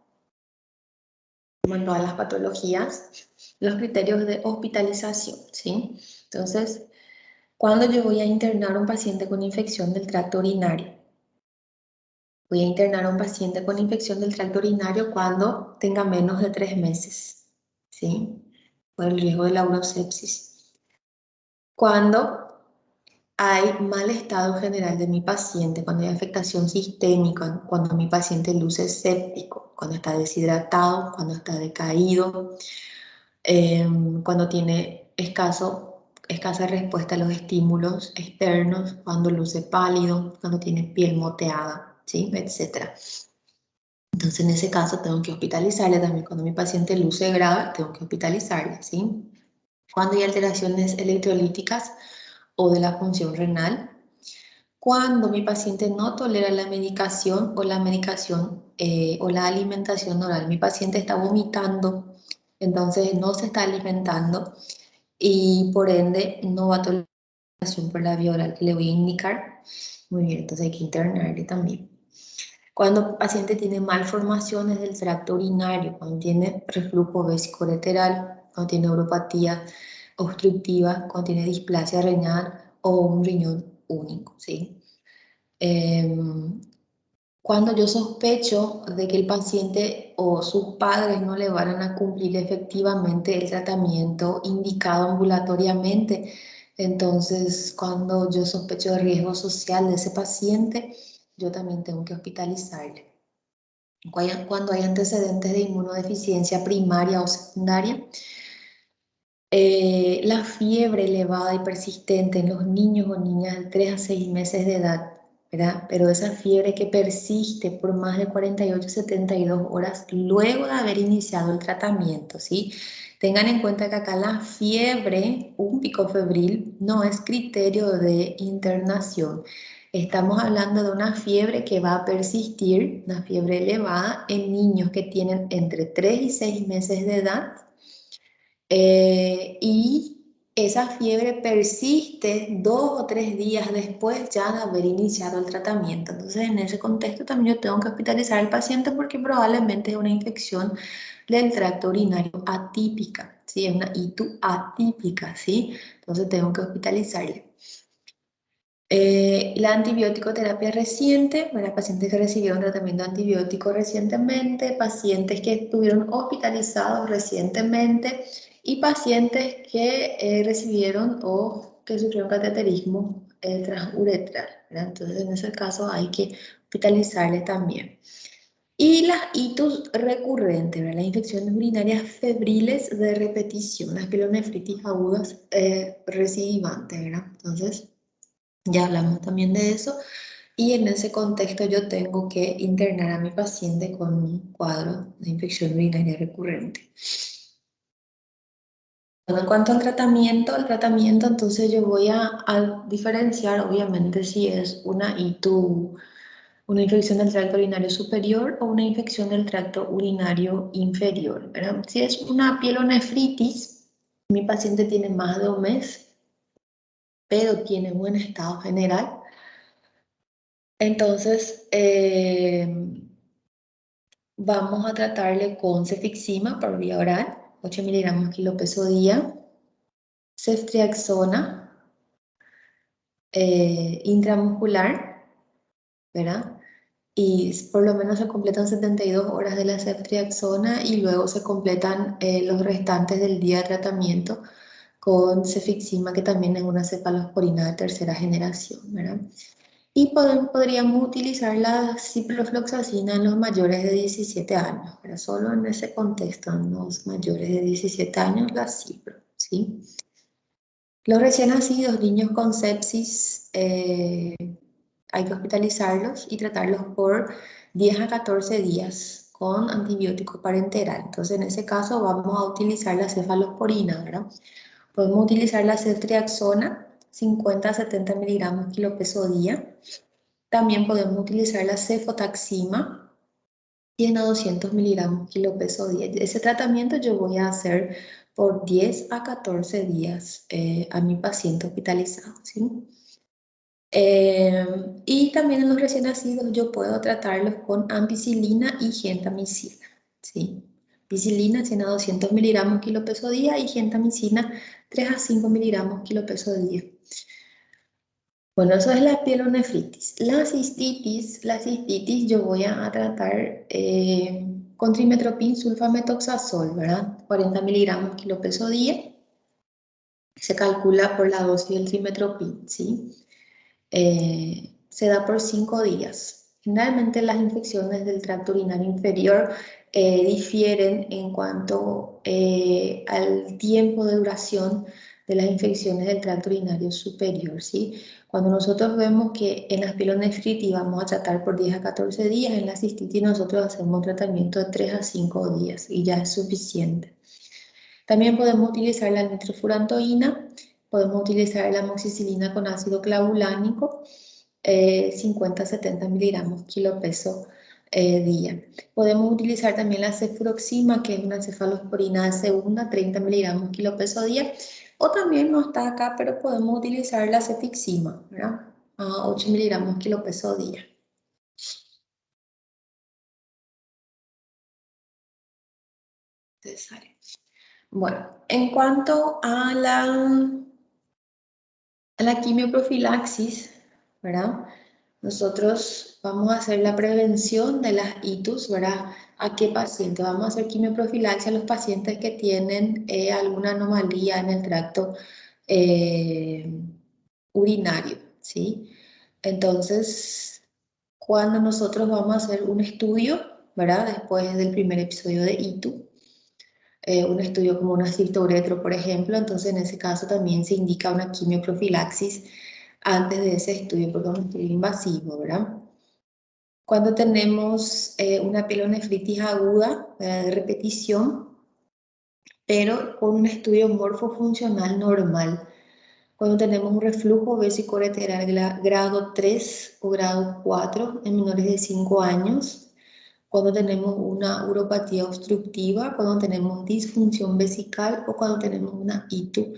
como en todas las patologías, los criterios de hospitalización, ¿sí? Entonces, cuando yo voy a internar a un paciente con infección del tracto urinario, voy a internar a un paciente con infección del tracto urinario cuando tenga menos de 3 meses, ¿sí? Por el riesgo de la urosepsis. Cuando hay mal estado general de mi paciente, cuando hay afectación sistémica, cuando mi paciente luce séptico, cuando está deshidratado, cuando está decaído, cuando tiene escasa respuesta a los estímulos externos, cuando luce pálido, cuando tiene piel moteada, ¿sí? Etcétera. Entonces, en ese caso, tengo que hospitalizarle también. Cuando mi paciente luce grave, tengo que hospitalizarle, ¿sí? Cuando hay alteraciones electrolíticas o de la función renal, cuando mi paciente no tolera la medicación o la medicación o la alimentación oral, mi paciente está vomitando, entonces no se está alimentando y por ende no va a tolerar la medicación por la vía oral que le voy a indicar. Muy bien, entonces hay que internarle también. Cuando el paciente tiene malformaciones del tracto urinario, cuando tiene reflujo vesicolateral, cuando tiene neuropatía obstructiva, cuando tiene displasia renal o un riñón único, ¿sí? Cuando yo sospecho de que el paciente o sus padres no le van a cumplir efectivamente el tratamiento indicado ambulatoriamente, entonces cuando yo sospecho de riesgo social de ese paciente, yo también tengo que hospitalizarle. Cuando hay antecedentes de inmunodeficiencia primaria o secundaria, la fiebre elevada y persistente en los niños o niñas de 3 a 6 meses de edad, ¿verdad? Pero esa fiebre que persiste por más de 48 a 72 horas luego de haber iniciado el tratamiento, ¿sí? Tengan en cuenta que acá la fiebre, un pico febril, no es criterio de internación. Estamos hablando de una fiebre que va a persistir, una fiebre elevada en niños que tienen entre 3 y 6 meses de edad, y esa fiebre persiste 2 o 3 días después ya de haber iniciado el tratamiento. Entonces, en ese contexto también yo tengo que hospitalizar al paciente porque probablemente es una infección del tracto urinario atípica, ¿sí? Es una ITU atípica, ¿sí? Entonces tengo que hospitalizarle. La antibiótico terapia reciente, para pacientes que recibieron tratamiento antibiótico recientemente, pacientes que estuvieron hospitalizados recientemente y pacientes que recibieron o que sufrieron cateterismo transuretral, ¿verdad? Entonces, en ese caso hay que hospitalizarles también. Y las ITUS recurrentes, ¿verdad? Las infecciones urinarias febriles de repetición, las pielonefritis agudas recidivantes, ¿verdad? Entonces, ya hablamos también de eso y en ese contexto yo tengo que internar a mi paciente con un cuadro de infección urinaria recurrente. Bueno, en cuanto al tratamiento, entonces yo voy a diferenciar obviamente si es una ITU, una infección del tracto urinario superior o una infección del tracto urinario inferior, ¿verdad? Si es una pielonefritis, mi paciente tiene más de un mes, pero tiene buen estado general. Entonces, vamos a tratarle con cefixima por vía oral, 8 miligramos kilo peso día, ceftriaxona, intramuscular, ¿verdad? Y por lo menos se completan 72 horas de la ceftriaxona y luego se completan los restantes del día de tratamiento con cefixima, que también es una cefalosporina de tercera generación, ¿verdad? Y podríamos utilizar la ciprofloxacina en los mayores de 17 años, pero solo en ese contexto, en los mayores de 17 años, la cipro, ¿sí? Los recién nacidos, niños con sepsis, hay que hospitalizarlos y tratarlos por 10 a 14 días con antibiótico parenteral. Entonces, en ese caso vamos a utilizar la cefalosporina, ¿verdad? Podemos utilizar la ceftriaxona, 50 a 70 miligramos kilo peso día. También podemos utilizar la cefotaxima, 100 a 200 miligramos kilo peso día. Ese tratamiento yo voy a hacer por 10 a 14 días a mi paciente hospitalizado, ¿sí? Y también en los recién nacidos yo puedo tratarlos con ampicilina y gentamicina, ¿sí? Ampicilina 100 a 200 miligramos kilo peso día y gentamicina 3 a 5 miligramos kilo peso día. Bueno, eso es la pielonefritis. La cistitis yo voy a tratar con trimetoprim sulfametoxazol, ¿verdad? 40 miligramos kilo peso día. Se calcula por la dosis del trimetoprim, ¿sí? Se da por 5 días. Generalmente las infecciones del tracto urinario inferior difieren en cuanto al tiempo de duración de las infecciones del tracto urinario superior, ¿sí? Cuando nosotros vemos que en las pielonefritis vamos a tratar por 10 a 14 días, en la cistitis nosotros hacemos un tratamiento de 3 a 5 días y ya es suficiente. También podemos utilizar la nitrofurantoína, podemos utilizar la amoxicilina con ácido clavulánico, 50 a 70 miligramos kilo peso día. Podemos utilizar también la cefuroxima, que es una cefalosporina de segunda, 30 miligramos kilo peso día. O también no está acá, pero podemos utilizar la cefixima, ¿verdad? A 8 miligramos kilo peso día. Bueno, en cuanto a la quimioprofilaxis, ¿verdad? Nosotros vamos a hacer la prevención de las ITUS, ¿verdad? ¿A qué pacientes? Vamos a hacer quimioprofilaxia a los pacientes que tienen alguna anomalía en el tracto eh, urinario, ¿sí? Entonces, cuando nosotros vamos a hacer un estudio, ¿verdad? Después del primer episodio de ITU, un estudio como una cistouretro, por ejemplo, entonces en ese caso también se indica una quimioprofilaxis antes de ese estudio, porque es un estudio invasivo, ¿verdad? Cuando tenemos una pielonefritis aguda de repetición, pero con un estudio morfofuncional normal. Cuando tenemos un reflujo vesicoureteral grado 3 o grado 4 en menores de 5 años, cuando tenemos una uropatía obstructiva, cuando tenemos disfunción vesical o cuando tenemos una ITU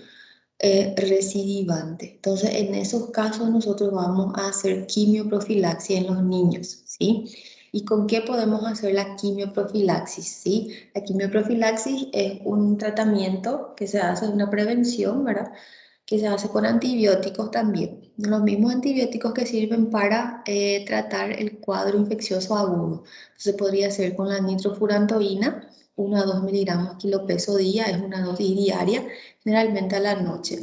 recidivante. Entonces, en esos casos nosotros vamos a hacer quimioprofilaxia en los niños, ¿sí? ¿Y con qué podemos hacer la quimioprofilaxis? ¿Sí? La quimioprofilaxis es un tratamiento que se hace, una prevención, ¿verdad? Que se hace con antibióticos también. Los mismos antibióticos que sirven para tratar el cuadro infeccioso agudo. Entonces podría ser con la nitrofurantoína, 1 a 2 miligramos kilo peso día, es una dosis diaria, generalmente a la noche.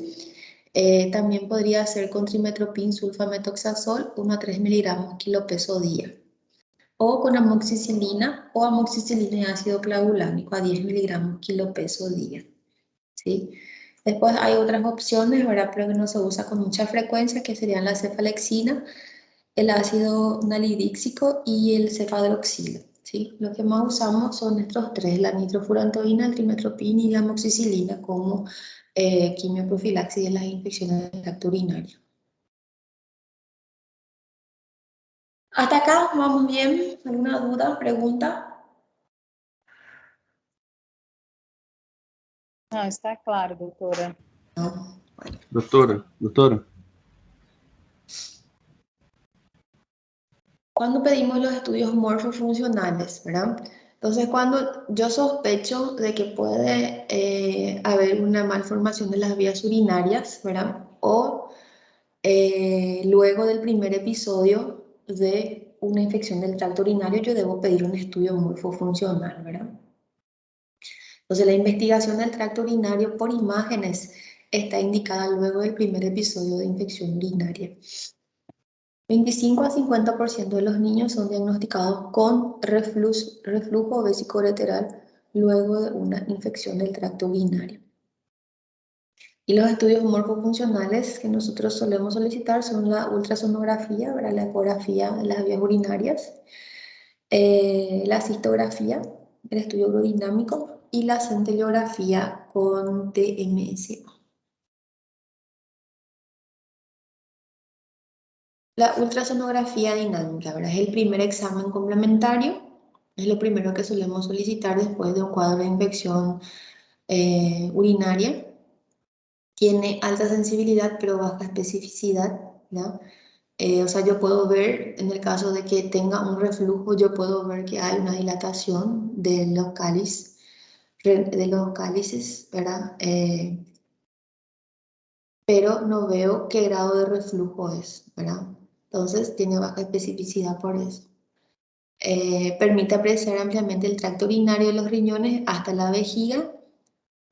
También podría ser con trimetoprim sulfametoxazol, 1 a 3 miligramos kilo peso día. O con amoxicilina o amoxicilina y ácido clavulánico a 10 miligramos kilo peso día, ¿sí? Después hay otras opciones, ¿verdad? Pero que no se usa con mucha frecuencia, que serían la cefalexina, el ácido nalidíxico y el cefadroxilo, ¿sí? Lo que más usamos son estos tres, la nitrofurantoína, el trimetoprim y la amoxicilina como quimioprofilaxis de las infecciones del tracto urinario. Hasta acá, ¿vamos bien? ¿Alguna duda, pregunta? Não, está claro, doutora. No. Doutora. Cuando pedimos los estudios morfofuncionales, ¿verdad? Entonces, cuando yo sospecho de que puede haber una malformación de las vías urinarias, ¿verdad? O luego del primer episodio de una infección del tracto urinario, yo debo pedir un estudio morfofuncional, ¿verdad? Entonces, la investigación del tracto urinario por imágenes está indicada luego del primer episodio de infección urinaria. 25 a 50% de los niños son diagnosticados con reflujo vesicoureteral luego de una infección del tracto urinario. Y los estudios morfofuncionales que nosotros solemos solicitar son la ultrasonografía, ¿verdad? La ecografía de las vías urinarias, la cistografía, el estudio urodinámico y la centellografía con TMS. La ultrasonografía dinámica, ¿verdad? Es el primer examen complementario, es lo primero que solemos solicitar después de un cuadro de infección urinaria. Tiene alta sensibilidad pero baja especificidad, ¿no? O sea, yo puedo ver, en el caso de que tenga un reflujo, yo puedo ver que hay una dilatación de los cálices, ¿verdad? Pero no veo qué grado de reflujo es, ¿verdad? Entonces tiene baja especificidad por eso. Permite apreciar ampliamente el tracto urinario de los riñones hasta la vejiga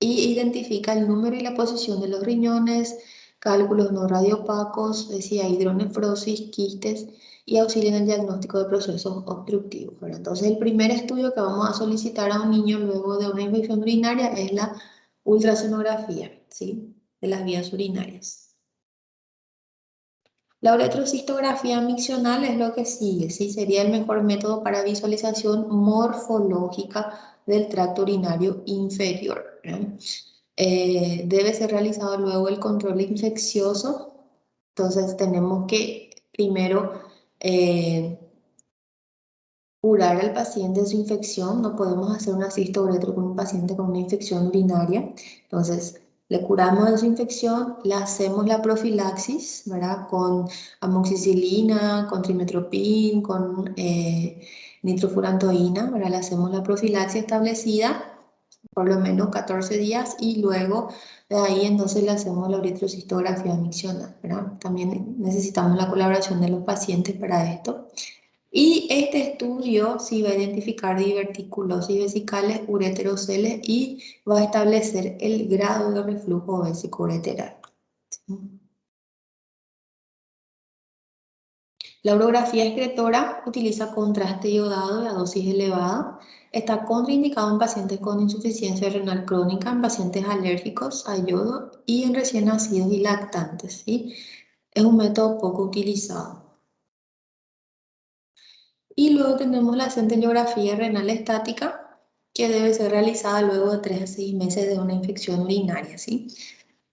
y identifica el número y la posición de los riñones, cálculos no radiopacos, si hay hidronefrosis, quistes y auxilia en el diagnóstico de procesos obstructivos, ¿verdad? Entonces, el primer estudio que vamos a solicitar a un niño luego de una infección urinaria es la ultrasonografía, ¿sí? De las vías urinarias. La uretrocistografía miccional es lo que sigue, ¿sí? Sería el mejor método para visualización morfológica del tracto urinario inferior, ¿verdad? Debe ser realizado luego el control infeccioso. Entonces tenemos que primero curar al paciente de su infección. No podemos hacer una cisto-uretro con un paciente con una infección urinaria. Entonces le curamos de su infección, le hacemos la profilaxis, ¿verdad? Con amoxicilina, con trimmetoprim, con nitrofurantoína, ¿verdad? Le hacemos la profilaxis establecida por lo menos 14 días y luego de ahí entonces le hacemos la uretrocistografía miccional, ¿verdad? También necesitamos la colaboración de los pacientes para esto. Y este estudio sí va a identificar diverticulosis vesicales, ureteroceles y va a establecer el grado de reflujo vesicoureteral. La urografía excretora utiliza contraste iodado a dosis elevada. Está contraindicado en pacientes con insuficiencia renal crónica, en pacientes alérgicos a yodo y en recién nacidos y lactantes, ¿sí? Es un método poco utilizado. Y luego tenemos la centellografía renal estática, que debe ser realizada luego de 3 a 6 meses de una infección urinaria, ¿sí?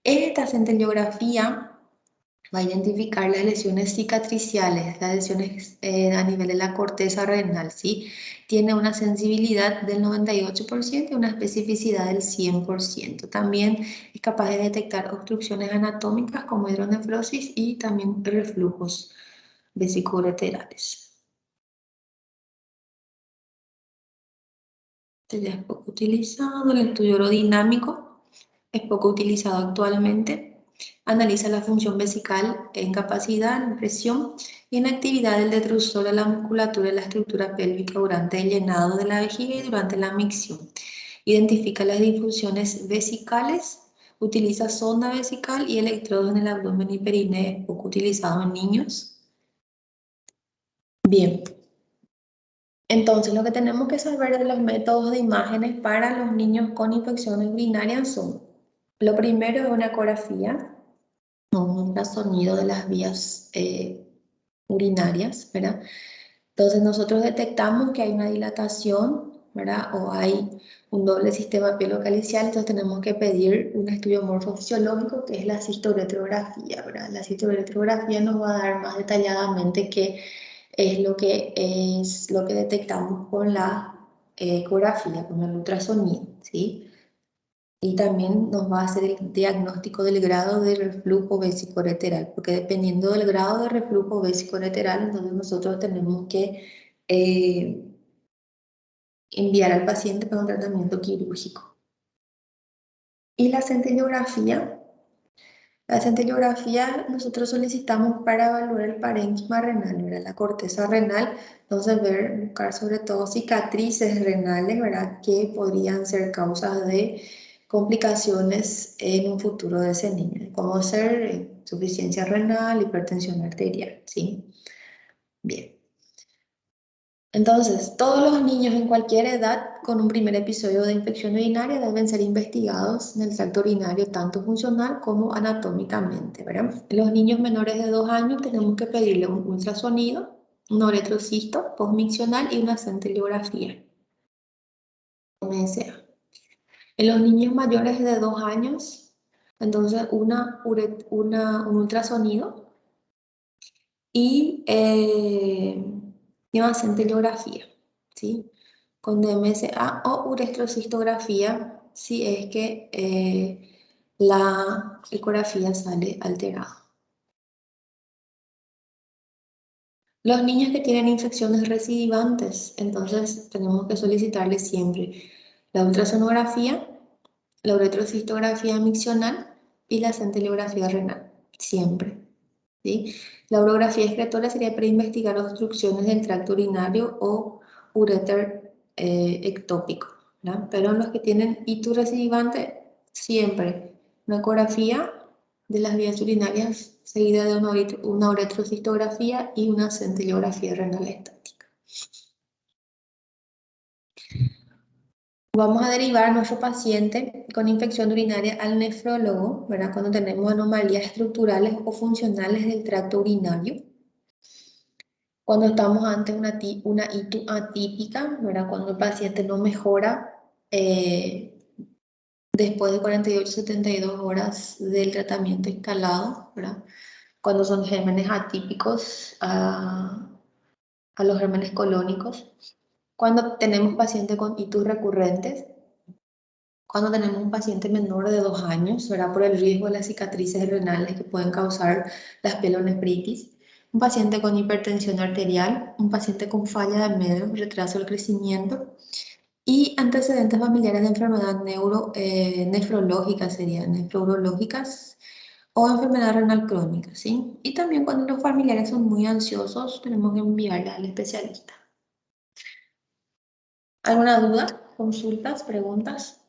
Esta centellografía va a identificar las lesiones cicatriciales, las lesiones a nivel de la corteza renal, ¿sí? Tiene una sensibilidad del 98% y una especificidad del 100%. También es capaz de detectar obstrucciones anatómicas como hidronefrosis y también reflujos vesicoureterales. Este ya es poco utilizado. El estudio aerodinámico es poco utilizado actualmente. Analiza la función vesical en capacidad, en presión y en actividad del detrusor a la musculatura y la estructura pélvica durante el llenado de la vejiga y durante la micción. Identifica las difusiones vesicales, utiliza sonda vesical y electrodos en el abdomen y perineo, poco utilizado en niños. Bien. Entonces, lo que tenemos que saber de los métodos de imágenes para los niños con infecciones urinarias son, lo primero es una ecografía, un ultrasonido de las vías urinarias, ¿verdad? Entonces, nosotros detectamos que hay una dilatación, ¿verdad? O hay un doble sistema pielocalicial, entonces tenemos que pedir un estudio morfofisiológico que es la cistoretrografía, ¿verdad? La cistoretrografía nos va a dar más detalladamente qué es lo que detectamos con la ecografía, con el ultrasonido, ¿sí? Y también nos va a hacer el diagnóstico del grado de reflujo vesicoureteral, porque dependiendo del grado de reflujo vesicoureteral, entonces nosotros tenemos que enviar al paciente para un tratamiento quirúrgico. Y la centellografía La centellografía nosotros solicitamos para evaluar el parénquima renal, ¿verdad? La corteza renal, entonces buscar sobre todo cicatrices renales, ¿verdad? Que podrían ser causas de complicaciones en un futuro de ese niño, como ser insuficiencia renal, hipertensión arterial, ¿sí? Bien. Entonces, todos los niños en cualquier edad con un primer episodio de infección urinaria deben ser investigados en el tracto urinario tanto funcional como anatómicamente, ¿verdad? Los niños menores de 2 años tenemos que pedirle un ultrasonido, un uretrocisto postmiccional y una centellografía, MSA. En los niños mayores de 2 años, entonces un ultrasonido y una centellografía, ¿sí? Con DMSA o uretrocistografía si es que la ecografía sale alterada. Los niños que tienen infecciones recidivantes, entonces tenemos que solicitarles siempre la ultrasonografía, la uretrocistografía miccional y la centellografía renal, siempre, ¿sí? La urografía excretora sería para investigar obstrucciones del tracto urinario o uréter ectópico, ¿verdad? Pero en los que tienen itus recidivante, siempre una ecografía de las vías urinarias seguida de una uretrocistografía y una centellografía renal estática. Vamos a derivar a nuestro paciente con infección urinaria al nefrólogo, ¿verdad? Cuando tenemos anomalías estructurales o funcionales del tracto urinario. Cuando estamos ante una ITU atípica, ¿verdad? Cuando el paciente no mejora después de 48-72 horas del tratamiento instalado, ¿verdad? Cuando son gérmenes atípicos a los gérmenes colónicos. Cuando tenemos pacientes con ITUs recurrentes. Cuando tenemos un paciente menor de 2 años, ¿verdad? Por el riesgo de las cicatrices renales que pueden causar las pielonefritis. Un paciente con hipertensión arterial, un paciente con falla de medio, retraso del crecimiento y antecedentes familiares de enfermedad nefrológica, serían nefrourológicas o enfermedad renal crónica, ¿sí? Y también cuando los familiares son muy ansiosos, tenemos que enviarles al especialista. ¿Alguna duda? ¿Consultas? ¿Preguntas?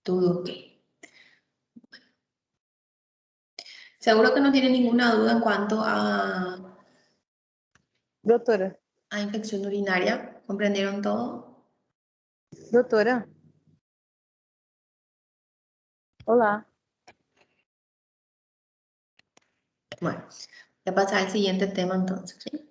Todo ok. Seguro que no tiene ninguna duda en cuanto Doutora, a infección urinaria. ¿Comprendieron todo? doutora. Olá. Bueno, voy a pasar al siguiente tema entonces, ¿sí?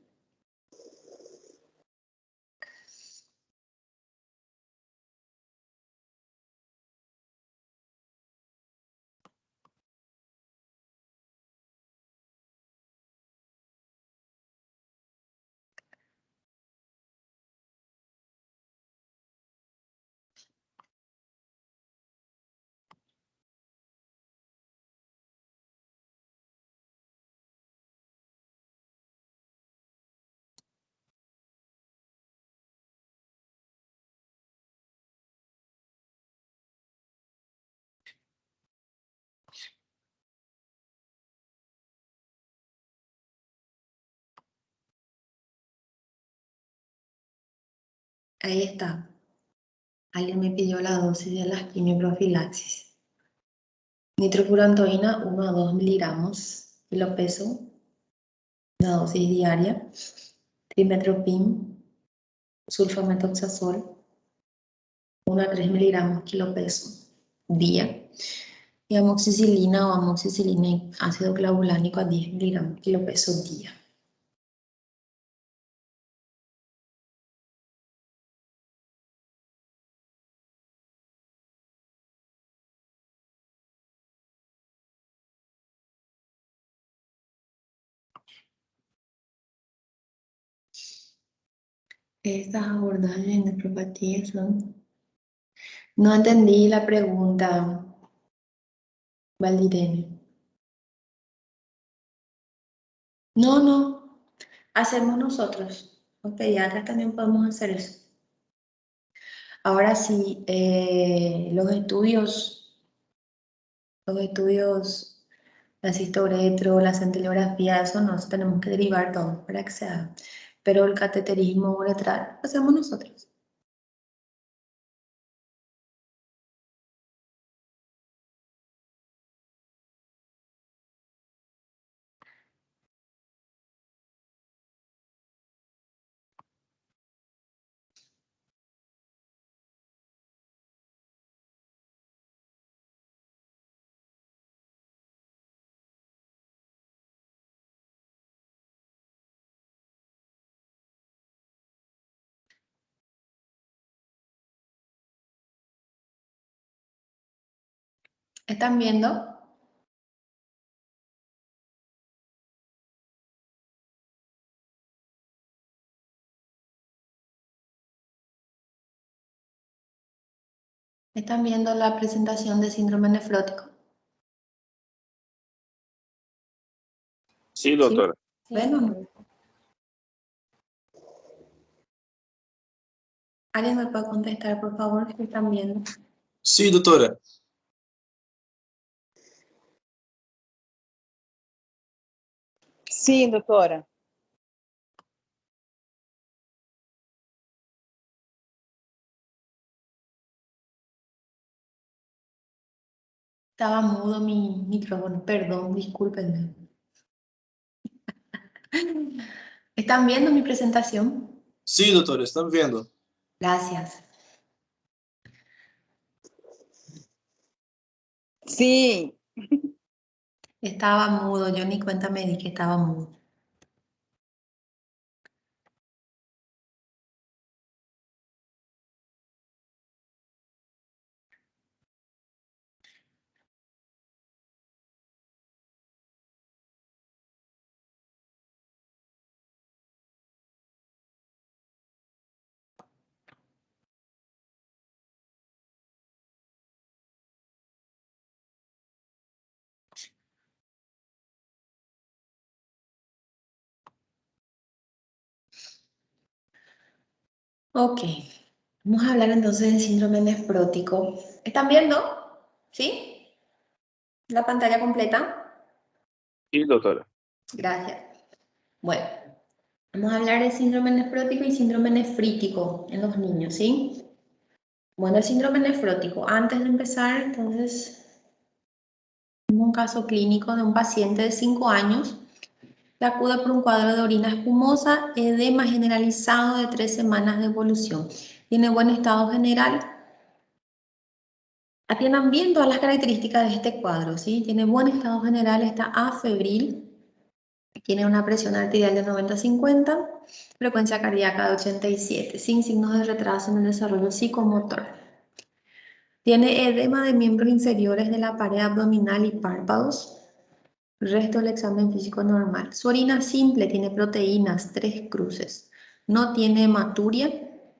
Ahí está. Alguien me pidió la dosis de la quimioprofilaxis. Nitrofurantoína 1 a 2 miligramos, kilopeso, una dosis diaria. Trimethoprim, sulfametoxazol, 1 a 3 miligramos, kilopeso, día. Y amoxicilina o amoxicilina y ácido clavulánico a 10 miligramos, kilopeso, día. Estas abordajes de nefropatía son... No entendí la pregunta, Valdirene. No, no. hacemos nosotros. Los pediatras también podemos hacer eso. Ahora sí, los estudios, la cistoretro, la centilografía, eso nos tenemos que derivar todo para que se haga. Pero el cateterismo uretral lo hacemos nosotros. ¿Están viendo? ¿Están viendo la presentación de síndrome nefrótico? Sí, doctora. ¿Ven o no? ¿Alguien me puede contestar, por favor, si están viendo? Sí, doctora. Sim, doutora. Estaba mudo mi micrófono, perdón, discúlpenme. ¿Están viendo mi presentación? Sí, doctora, están viendo. Gracias. Sim. Estaba mudo, yo ni cuenta me di que estaba mudo. Ok, vamos a hablar entonces del síndrome nefrótico. ¿Están viendo? ¿Sí? ¿La pantalla completa? Sí, doctora. Gracias. Bueno, vamos a hablar de síndrome nefrótico y síndrome nefrítico en los niños, ¿sí? Bueno, el síndrome nefrótico, antes de empezar, entonces, tengo un caso clínico de un paciente de 5 años que acude por un cuadro de orina espumosa, edema generalizado de 3 semanas de evolución. Tiene buen estado general. Atiendan bien todas las características de este cuadro, ¿sí? Tiene buen estado general, está afebril, tiene una presión arterial de 90-50, frecuencia cardíaca de 87, sin signos de retraso en el desarrollo psicomotor. Tiene edema de miembros inferiores de la pared abdominal y párpados. El resto del examen físico normal. Su orina simple tiene proteínas, 3 cruces. No tiene hematuria,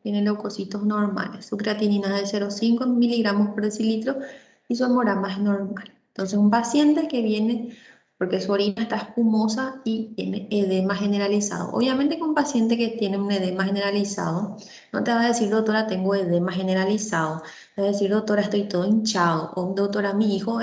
tiene leucocitos normales. Su creatinina es de 0,5 miligramos por decilitro y su hemograma es normal. Entonces, un paciente que viene porque su orina está espumosa y tiene edema generalizado. Obviamente que un paciente que tiene un edema generalizado no te va a decir, doctora, tengo edema generalizado. Te va a decir, doctora, estoy todo hinchado. O, doctora, mi hijo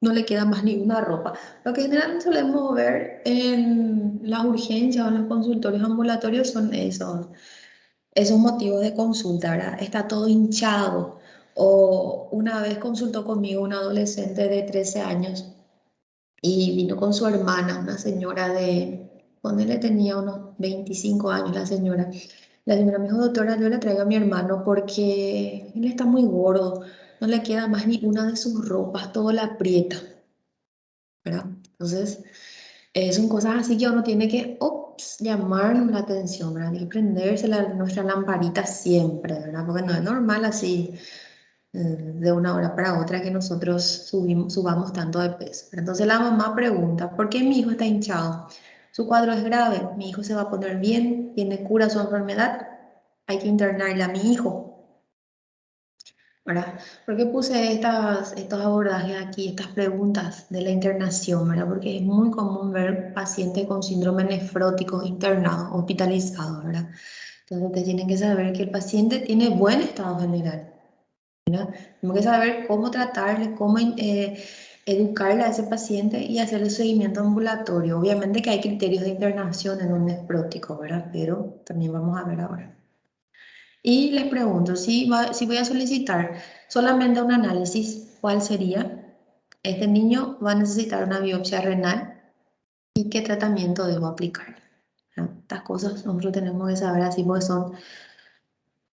no le queda más ninguna ropa. Lo que generalmente solemos ver en las urgencias o en los consultorios ambulatorios son esos motivos de consulta, ¿verdad? Está todo hinchado. O una vez consultó conmigo una adolescente de 13 años y vino con su hermana, una señora ponele, tenía unos 25 años la señora. La señora me dijo, doctora, yo le traigo a mi hermano porque él está muy gordo, no le queda más ni una de sus ropas, todo la aprieta, ¿verdad? Entonces, son cosas así que uno tiene que llamarnos la atención, ¿verdad? Hay que prenderse nuestra lamparita siempre, ¿verdad? Porque no es normal así de una hora para otra que nosotros subamos tanto de peso. Entonces la mamá pregunta, ¿por qué mi hijo está hinchado? Su cuadro es grave, mi hijo se va a poner bien, tiene cura su enfermedad, hay que internarle a mi hijo. ¿verdad? ¿Por qué puse estos abordajes aquí, estas preguntas de la internación, ¿verdad? Porque es muy común ver pacientes con síndrome nefrótico internados, hospitalizados, ¿verdad? Entonces ustedes tienen que saber que el paciente tiene buen estado general, ¿verdad? Tenemos que saber cómo tratarle, cómo educarle a ese paciente y hacerle seguimiento ambulatorio. Obviamente que hay criterios de internación en un nefrótico, ¿verdad? Pero también vamos a ver ahora. Y les pregunto, si voy a solicitar solamente un análisis, ¿cuál sería? Este niño va a necesitar una biopsia renal y qué tratamiento debo aplicar. ¿No? Estas cosas nosotros tenemos que saber así porque son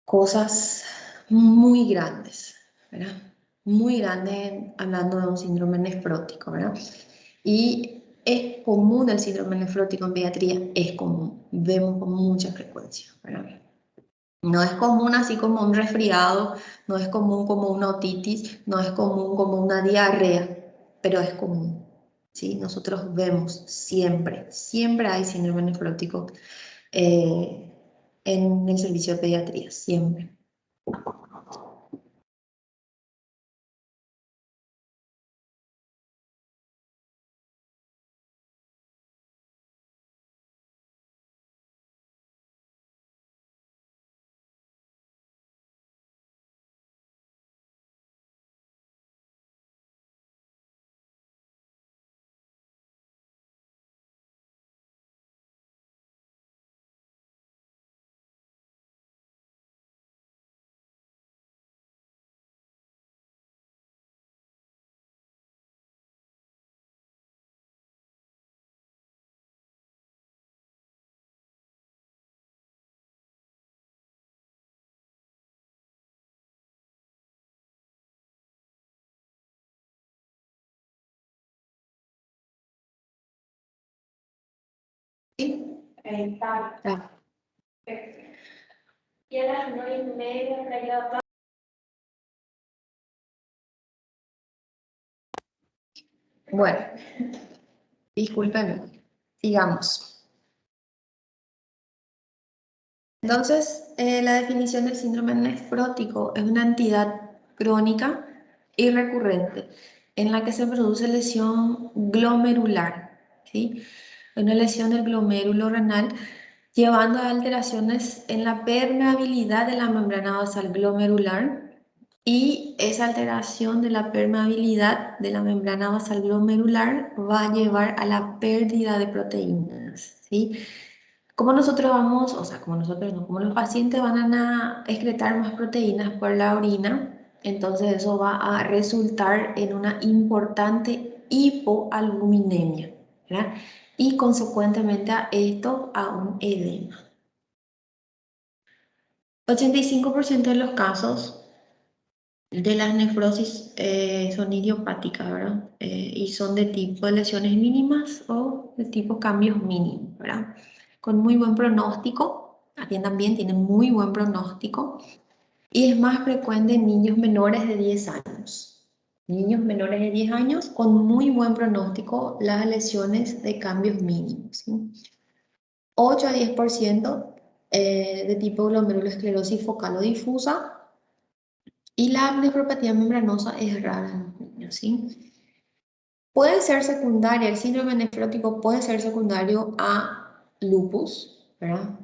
cosas muy grandes, ¿verdad? Muy grandes hablando de un síndrome nefrótico, ¿verdad? Y es común el síndrome nefrótico en pediatría, es común, vemos con mucha frecuencia, ¿verdad? No es común así como un resfriado, no es común como una otitis, no es común como una diarrea, pero es común. ¿Sí? Nosotros vemos siempre, siempre hay síndrome nefrótico eh, en el servicio de pediatría, siempre. ¿Sí? Ah. Y a las 9:30 Bueno, discúlpenme, sigamos. Entonces, la definición del síndrome nefrótico es una entidad crónica y recurrente en la que se produce lesión glomerular, ¿sí? Una lesión del glomérulo renal llevando a alteraciones en la permeabilidad de la membrana basal glomerular y esa alteración de la permeabilidad de la membrana basal glomerular va a llevar a la pérdida de proteínas, ¿sí? Como nosotros vamos, o sea, como nosotros no, como los pacientes van a excretar más proteínas por la orina, entonces eso va a resultar en una importante hipoalbuminemia, ¿verdad? Y consecuentemente a esto a un edema. 85% de los casos de las nefrosis son idiopáticas, ¿verdad? Y son de tipo de lesiones mínimas o de tipo cambios mínimos, ¿verdad? Con muy buen pronóstico, atiendan bien, tienen muy buen pronóstico y es más frecuente en niños menores de 10 años. Niños menores de 10 años con muy buen pronóstico las lesiones de cambios mínimos, ¿sí? 8 a 10% de tipo glomerulosclerosis focal o difusa. Y la nefropatía membranosa es rara en los niños, ¿sí? Puede ser secundaria, el síndrome nefrótico puede ser secundario a lupus, ¿verdad?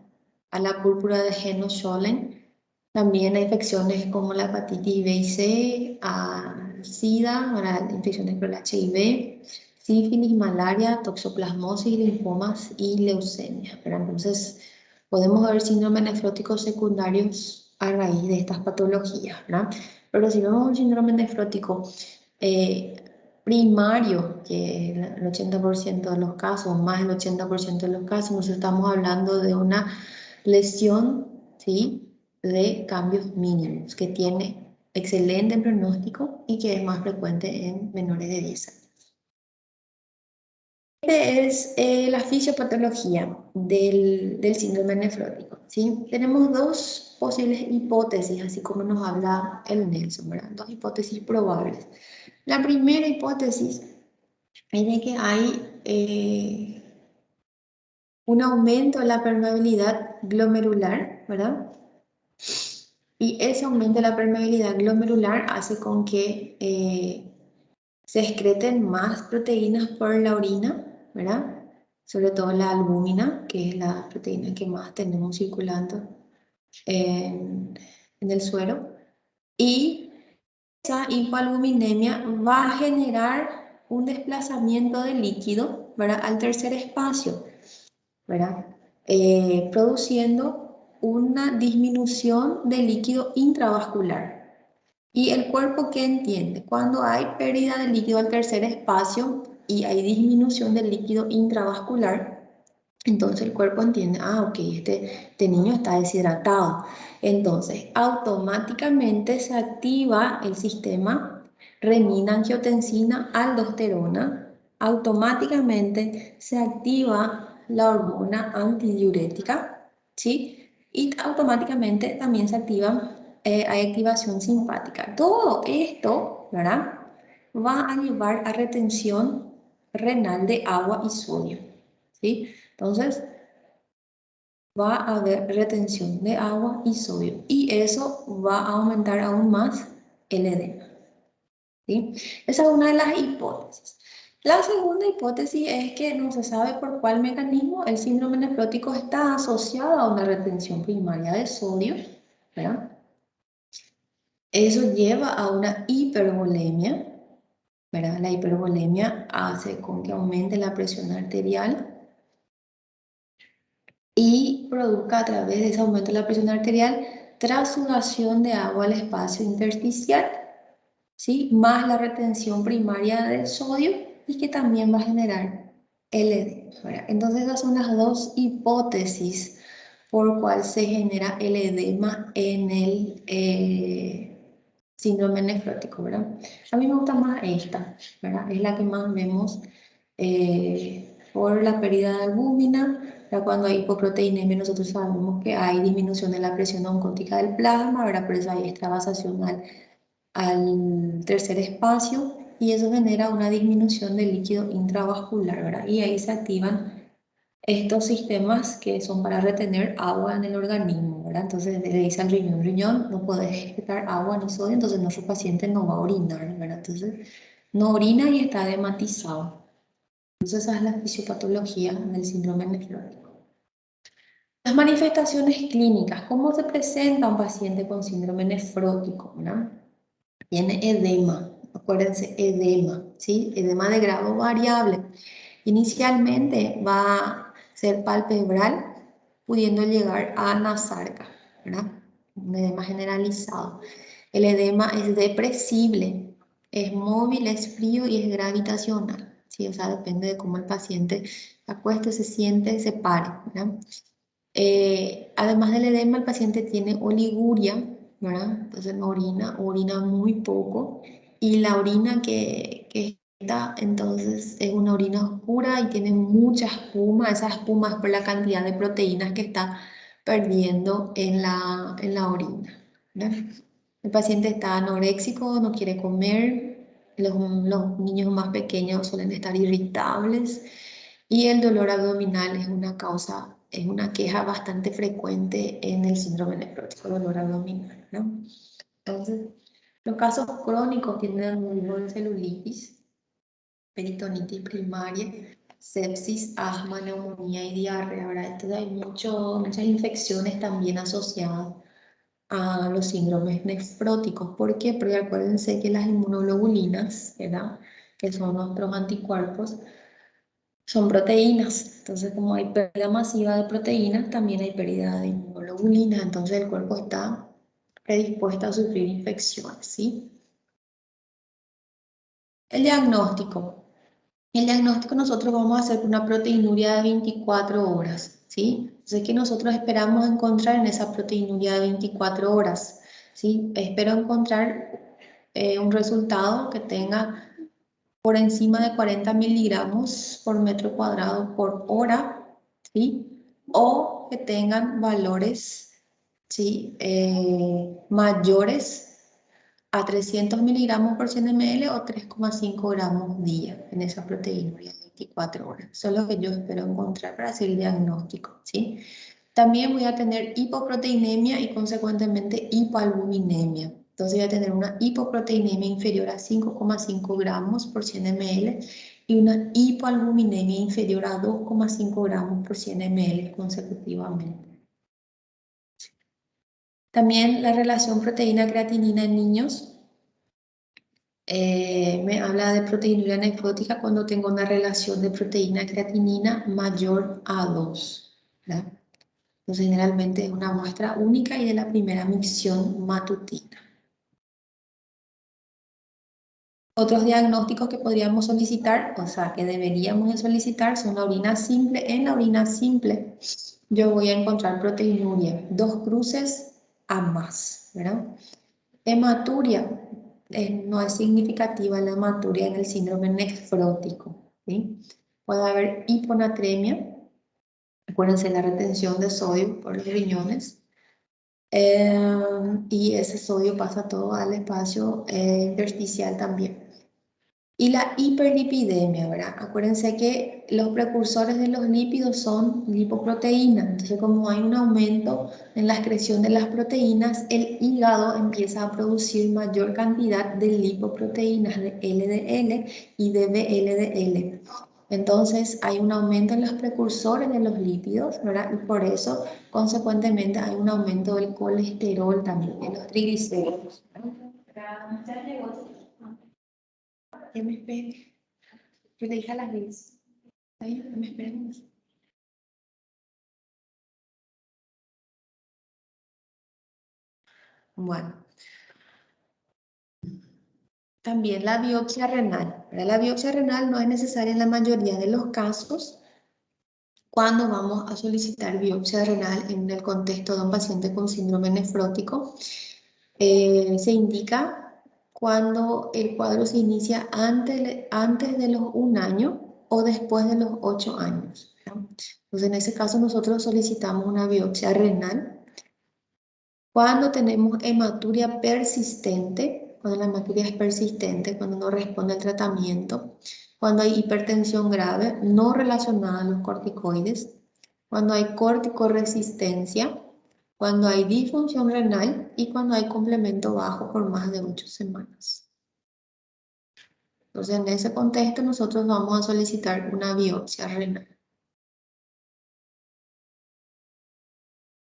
A la púrpura de Heno-Schollen, también a infecciones como la hepatitis B y C, a SIDA, ¿verdad? Infecciones por el HIV, sífilis, malaria, toxoplasmosis, linfomas y leucemia, ¿verdad? Entonces, podemos ver síndromes nefróticos secundarios a raíz de estas patologías, ¿verdad? Pero si vemos un síndrome nefrótico primario, que el 80% de los casos, más del 80% de los casos, nos estamos hablando de una lesión, ¿sí? De cambios mínimos, que tiene excelente pronóstico y que es más frecuente en menores de 10 años. Esta es la fisiopatología del síndrome nefrótico, ¿sí? Tenemos dos posibles hipótesis, así como nos habla el Nelson, ¿verdad? Dos hipótesis probables. La primera hipótesis es de que hay un aumento en la permeabilidad glomerular, ¿verdad? Y ese aumento de la permeabilidad glomerular hace con que se excreten más proteínas por la orina, ¿verdad? Sobre todo la albúmina, que es la proteína que más tenemos circulando en el suelo. Y esa hipoalbuminemia va a generar un desplazamiento de líquido, ¿verdad?, al tercer espacio, ¿verdad? Produciendo una disminución del líquido intravascular. ¿Y el cuerpo qué entiende? Cuando hay pérdida de líquido al tercer espacio y hay disminución del líquido intravascular, entonces el cuerpo entiende, ok, este niño está deshidratado. Entonces automáticamente se activa el sistema renina, angiotensina, aldosterona. Automáticamente se activa la hormona antidiurética, ¿sí? Y automáticamente también se activa, hay activación simpática. Todo esto, ¿verdad?, va a llevar a retención renal de agua y sodio, ¿sí? Entonces, va a haber retención de agua y sodio y eso va a aumentar aún más el edema, ¿sí? Esa es una de las hipótesis. La segunda hipótesis es que no se sabe por cuál mecanismo el síndrome nefrótico está asociado a una retención primaria de sodio, ¿verdad? Eso lleva a una hipervolemia, ¿verdad? La hipervolemia hace con que aumente la presión arterial y produzca a través de ese aumento de la presión arterial transsudación de agua al espacio intersticial, ¿sí?, más la retención primaria del sodio y que también va a generar el edema, ¿verdad? Entonces esas son las dos hipótesis por cual se genera el edema en el síndrome nefrótico, ¿verdad? A mí me gusta más esta, ¿verdad? Es la que más vemos por la pérdida de albúmina. Cuando hay hipoproteinemia nosotros sabemos que hay disminución de la presión oncótica del plasma, ¿verdad? Por eso hay extravasación al tercer espacio y eso genera una disminución del líquido intravascular, ¿verdad? Y ahí se activan estos sistemas que son para retener agua en el organismo, ¿verdad? Entonces le dice al riñón, no puedes excretar agua ni sodio, entonces nuestro paciente no va a orinar, ¿verdad? Entonces no orina y está edematizado. Entonces esa es la fisiopatología del síndrome nefrótico. Las manifestaciones clínicas, ¿cómo se presenta un paciente con síndrome nefrótico, ¿verdad? Tiene edema, acuérdense, edema, ¿sí? Edema de grado variable. Inicialmente va a ser palpebral, pudiendo llegar a nasarca, ¿verdad? Un edema generalizado. El edema es depresible, es móvil, es frío y es gravitacional, ¿sí? O sea, depende de cómo el paciente se acueste, se siente, se pare, ¿verdad? Además del edema, el paciente tiene oliguria, ¿verdad? Entonces no orina muy poco y la orina que está entonces es una orina oscura y tiene mucha espuma. Esa espuma es por la cantidad de proteínas que está perdiendo en la orina, ¿verdad? El paciente está anoréxico, no quiere comer, los niños más pequeños suelen estar irritables y el dolor abdominal es una causa, es una queja bastante frecuente en el síndrome nefrótico, dolor abdominal, ¿no? Entonces, los casos crónicos tienen riesgo de celulitis, peritonitis primaria, sepsis, asma, neumonía y diarrea, ¿verdad? Entonces hay muchas infecciones también asociadas a los síndromes nefróticos. ¿Por qué? Porque acuérdense que las inmunoglobulinas, ¿verdad?, que son nuestros anticuerpos, son proteínas. Entonces, como hay pérdida masiva de proteínas, también hay pérdida de inmunoglobulinas. Entonces, el cuerpo está predispuesto a sufrir infecciones, ¿sí? El diagnóstico. El diagnóstico nosotros vamos a hacer una proteinuria de 24 horas, ¿sí? Entonces, ¿qué nosotros esperamos encontrar en esa proteinuria de 24 horas? ¿Sí? Espero encontrar un resultado que tenga por encima de 40 miligramos por metro cuadrado por hora, ¿sí? O que tengan valores, ¿sí?, mayores a 300 miligramos por 100 ml o 3,5 gramos día en esa proteína de 24 horas. Eso es lo que yo espero encontrar para hacer el diagnóstico, ¿sí? También voy a tener hipoproteinemia y consecuentemente hipoalbuminemia. Entonces voy a tener una hipoproteinemia inferior a 5,5 gramos por 100 ml y una hipoalbuminemia inferior a 2,5 gramos por 100 ml consecutivamente. También la relación proteína-creatinina en niños. Me habla de proteinuria nefrótica cuando tengo una relación de proteína-creatinina mayor a 2. ¿Verdad? Entonces, generalmente es una muestra única y de la primera micción matutina. Otros diagnósticos que podríamos solicitar, o sea, que deberíamos de solicitar, son la orina simple. En la orina simple yo voy a encontrar proteinuria, 2 cruces a más, ¿verdad? Hematuria, no es significativa la hematuria en el síndrome nefrótico, ¿sí? Puede haber hiponatremia, acuérdense la retención de sodio por los riñones, y ese sodio pasa todo al espacio intersticial también. Y la hiperlipidemia, ¿verdad? Acuérdense que los precursores de los lípidos son lipoproteínas. Entonces, como hay un aumento en la excreción de las proteínas, el hígado empieza a producir mayor cantidad de lipoproteínas, de LDL y de VLDL. Entonces, hay un aumento en los precursores de los lípidos, ¿verdad? Y por eso, consecuentemente, hay un aumento del colesterol también, en los triglicéridos. Que me espere. Yo le dije a las 10. Ahí, me esperen. Bueno. También la biopsia renal. La biopsia renal no es necesaria en la mayoría de los casos cuando vamos a solicitar biopsia renal en el contexto de un paciente con síndrome nefrótico. Se indica cuando el cuadro se inicia antes de los 1 año o después de los 8 años. ¿No? Entonces, en ese caso, nosotros solicitamos una biopsia renal. Cuando tenemos hematuria persistente, cuando la hematuria es persistente, cuando no responde al tratamiento, cuando hay hipertensión grave no relacionada a los corticoides, cuando hay corticoresistencia, cuando hay disfunción renal y cuando hay complemento bajo por más de 8 semanas. Entonces, en ese contexto, nosotros vamos a solicitar una biopsia renal.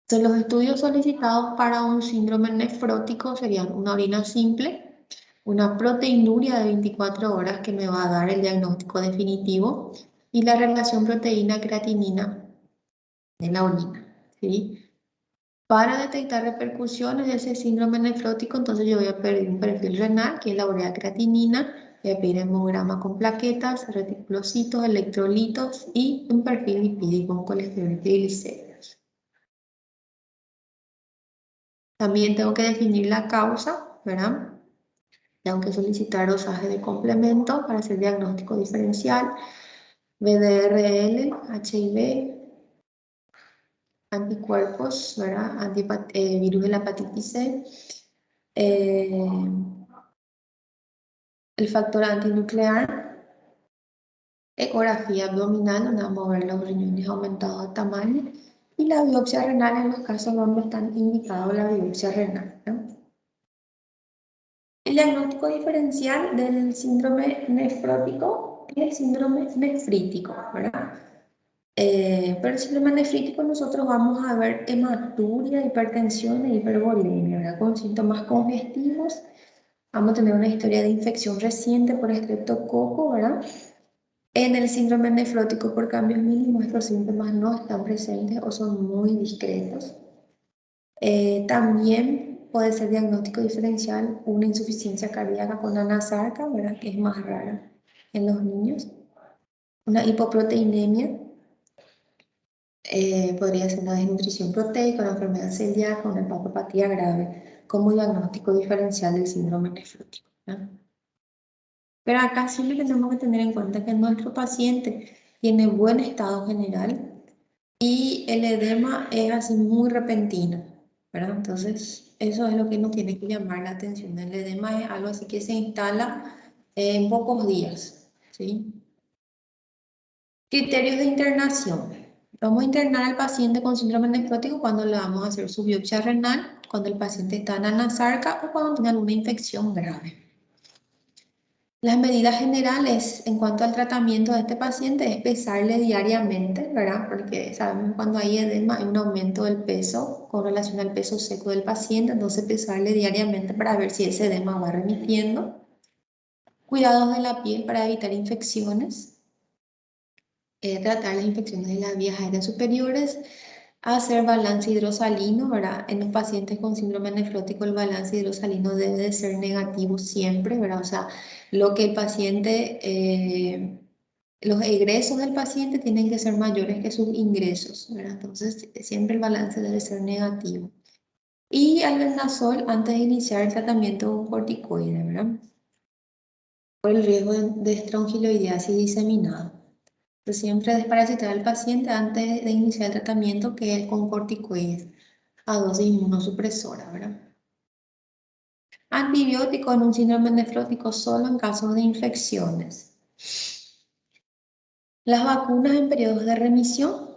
Entonces, los estudios solicitados para un síndrome nefrótico serían una orina simple, una proteinuria de 24 horas que me va a dar el diagnóstico definitivo y la relación proteína-creatinina en la orina, ¿sí? Para detectar repercusiones de ese síndrome nefrótico, entonces yo voy a pedir un perfil renal, que es la urea creatinina, voy a pedir hemograma con plaquetas, reticulocitos, electrolitos y un perfil lipídico con colesterol y triglicéridos. También tengo que definir la causa, ¿verdad? Tengo que solicitar dosaje de complemento para hacer diagnóstico diferencial, VDRL, HIV, anticuerpos, ¿verdad? Virus de la hepatitis C, el factor antinuclear, ecografía abdominal, donde vamos a ver los riñones aumentados de tamaño, y la biopsia renal en los casos donde están indicados la biopsia renal, ¿no? El diagnóstico diferencial del síndrome nefrótico y el síndrome nefrítico, ¿verdad? Pero el síndrome nefrítico nosotros vamos a ver hematuria, hipertensión e hipervolemia, ¿verdad? Con síntomas congestivos. Vamos a tener una historia de infección reciente por estreptococo, ¿verdad? En el síndrome nefrótico por cambios mínimos estos síntomas no están presentes o son muy discretos. También puede ser diagnóstico diferencial una insuficiencia cardíaca con anasarca, ¿verdad? Que es más rara en los niños. Una hipoproteinemia. Podría ser una desnutrición proteica, una enfermedad celíaca, una hepatopatía grave, como diagnóstico diferencial del síndrome nefrótico, ¿no? Pero acá siempre tenemos que tener en cuenta que nuestro paciente tiene buen estado general y el edema es así muy repentino, ¿verdad? Entonces, eso es lo que nos tiene que llamar la atención. El edema es algo así que se instala en pocos días, ¿sí? Criterios de internación. Vamos a internar al paciente con síndrome nefrótico cuando le vamos a hacer su biopsia renal, cuando el paciente está en anasarca o cuando tiene alguna infección grave. Las medidas generales en cuanto al tratamiento de este paciente es pesarle diariamente, ¿verdad? Porque sabemos que cuando hay edema hay un aumento del peso con relación al peso seco del paciente, entonces pesarle diariamente para ver si ese edema va remitiendo. Cuidados de la piel para evitar infecciones. Tratar las infecciones de las vías aéreas superiores, hacer balance hidrosalino, ¿verdad? En los pacientes con síndrome nefrótico el balance hidrosalino debe de ser negativo siempre, ¿verdad? O sea, lo que el paciente, los egresos del paciente tienen que ser mayores que sus ingresos, ¿verdad? Entonces, siempre el balance debe ser negativo. Y albendazol antes de iniciar el tratamiento con corticoide, ¿verdad? Por el riesgo de estrongiloideasis diseminada. Siempre desparasitar al paciente antes de iniciar el tratamiento, que es con corticoides a dosis inmunosupresora, ¿verdad? Antibiótico en un síndrome nefrótico solo en casos de infecciones. Las vacunas en periodos de remisión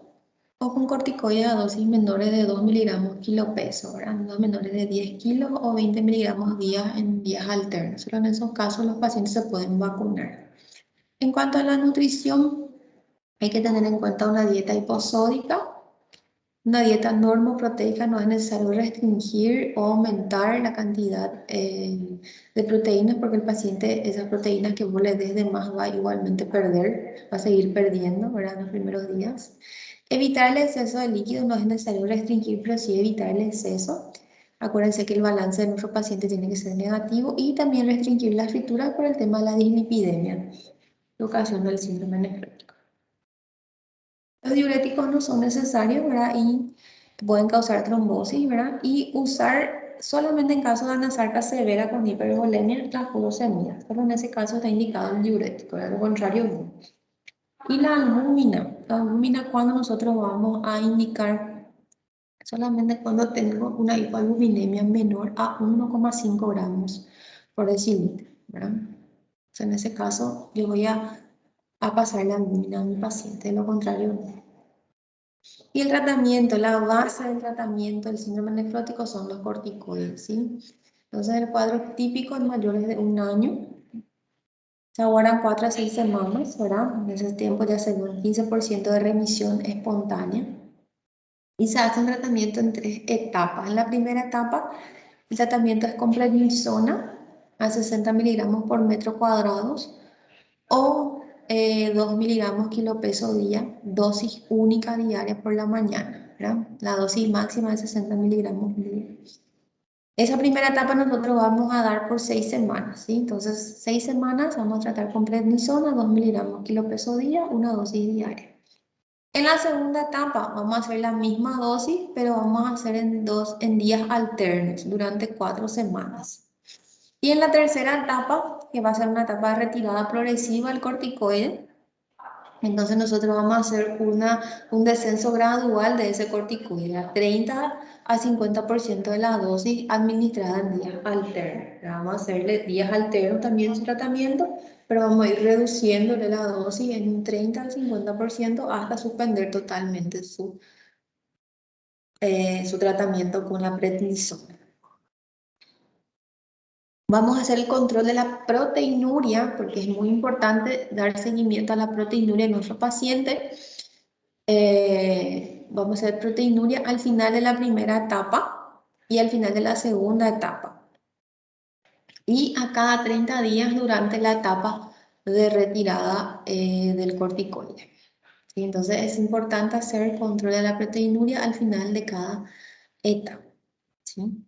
o con corticoides a dosis menores de 2 miligramos kilo peso, ¿verdad? No menores de 10 kilos o 20 miligramos día en días alternos. Solo en esos casos los pacientes se pueden vacunar. En cuanto a la nutrición, hay que tener en cuenta una dieta hiposódica. Una dieta normoproteica, no es necesario restringir o aumentar la cantidad de proteínas porque el paciente esas proteínas que vos le des de más va igualmente perder, va a seguir perdiendo, ¿verdad? En los primeros días. Evitar el exceso de líquido, no es necesario restringir, pero sí evitar el exceso. Acuérdense que el balance de nuestro paciente tiene que ser negativo y también restringir las frituras por el tema de la dislipidemia, que ocasiona el síndrome nefrótico. Los diuréticos no son necesarios, ¿verdad? Y pueden causar trombosis, ¿verdad? Y usar solamente en caso de anasarca severa con hipervolemia la furosemida. Solo en ese caso está indicado el diurético, ¿verdad? Lo contrario no. Y la albúmina cuando nosotros vamos a indicar solamente cuando tenemos una hipoalbuminemia menor a 1,5 gramos por decilitro, ¿verdad? O sea, en ese caso yo voy a pasar la albúmina a mi paciente, lo contrario no. Y el tratamiento, la base del tratamiento del síndrome nefrótico son los corticoides, ¿sí? Entonces el cuadro típico en mayores de 1 año, se aguardan 4 a 6 semanas, ¿verdad? En ese tiempo ya se da un 15% de remisión espontánea. Y se hace un tratamiento en 3 etapas. En la primera etapa, el tratamiento es con prednisona a 60 miligramos por metro cuadrado o 2 miligramos kilo peso día, dosis única diaria por la mañana, ¿verdad? La dosis máxima es 60 miligramos día. Esa primera etapa nosotros vamos a dar por 6 semanas, ¿sí? Entonces, 6 semanas vamos a tratar con prednisona, 2 miligramos kilo peso día, una dosis diaria. En la segunda etapa vamos a hacer la misma dosis, pero vamos a hacer en días alternos durante 4 semanas. Y en la tercera etapa, que va a ser una etapa de retirada progresiva del corticoide, entonces nosotros vamos a hacer un descenso gradual de ese corticoide, a 30 a 50% de la dosis administrada en días alternos. Vamos a hacerle días alternos también su tratamiento, pero vamos a ir reduciéndole la dosis en un 30 al 50% hasta suspender totalmente su tratamiento con la prednisona. Vamos a hacer el control de la proteinuria, porque es muy importante dar seguimiento a la proteinuria en nuestro paciente. Vamos a hacer proteinuria al final de la primera etapa y al final de la segunda etapa. Y a cada 30 días durante la etapa de retirada del corticoide. ¿Sí? Entonces es importante hacer el control de la proteinuria al final de cada etapa. ¿Sí?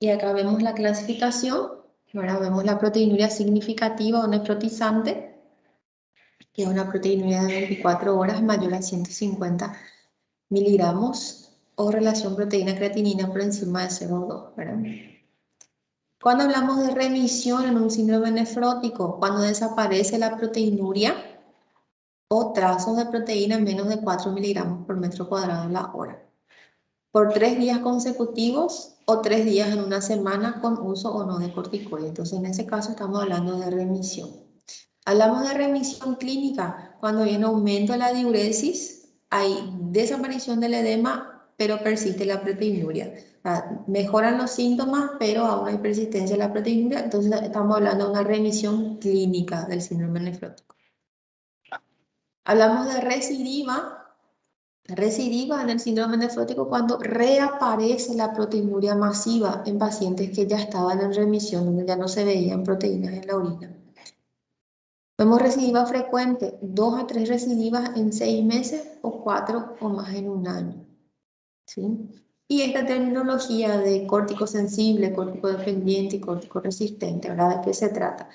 Y acá vemos la clasificación. Ahora vemos la proteinuria significativa o nefrotizante, que es una proteinuria de 24 horas mayor a 150 miligramos o relación proteína-creatinina por encima de 0,2, ¿verdad? Cuando hablamos de remisión en un síndrome nefrótico, cuando desaparece la proteinuria o trazos de proteína menos de 4 miligramos por metro cuadrado la hora, por 3 días consecutivos o 3 días en una semana con uso o no de corticoides. Entonces, en ese caso estamos hablando de remisión. Hablamos de remisión clínica, cuando hay un aumento de la diuresis, hay desaparición del edema, pero persiste la proteinuria. O sea, mejoran los síntomas, pero aún hay persistencia de la proteinuria, entonces estamos hablando de una remisión clínica del síndrome nefrótico. Hablamos de recidiva en el síndrome nefrótico cuando reaparece la proteinuria masiva en pacientes que ya estaban en remisión, donde ya no se veían proteínas en la orina. Vemos recidiva frecuente, 2 a 3 recidivas en 6 meses o 4 o más en un año. ¿Sí? Y esta terminología de córtico sensible, córtico dependiente y córtico resistente, ¿verdad? ¿De qué se trata?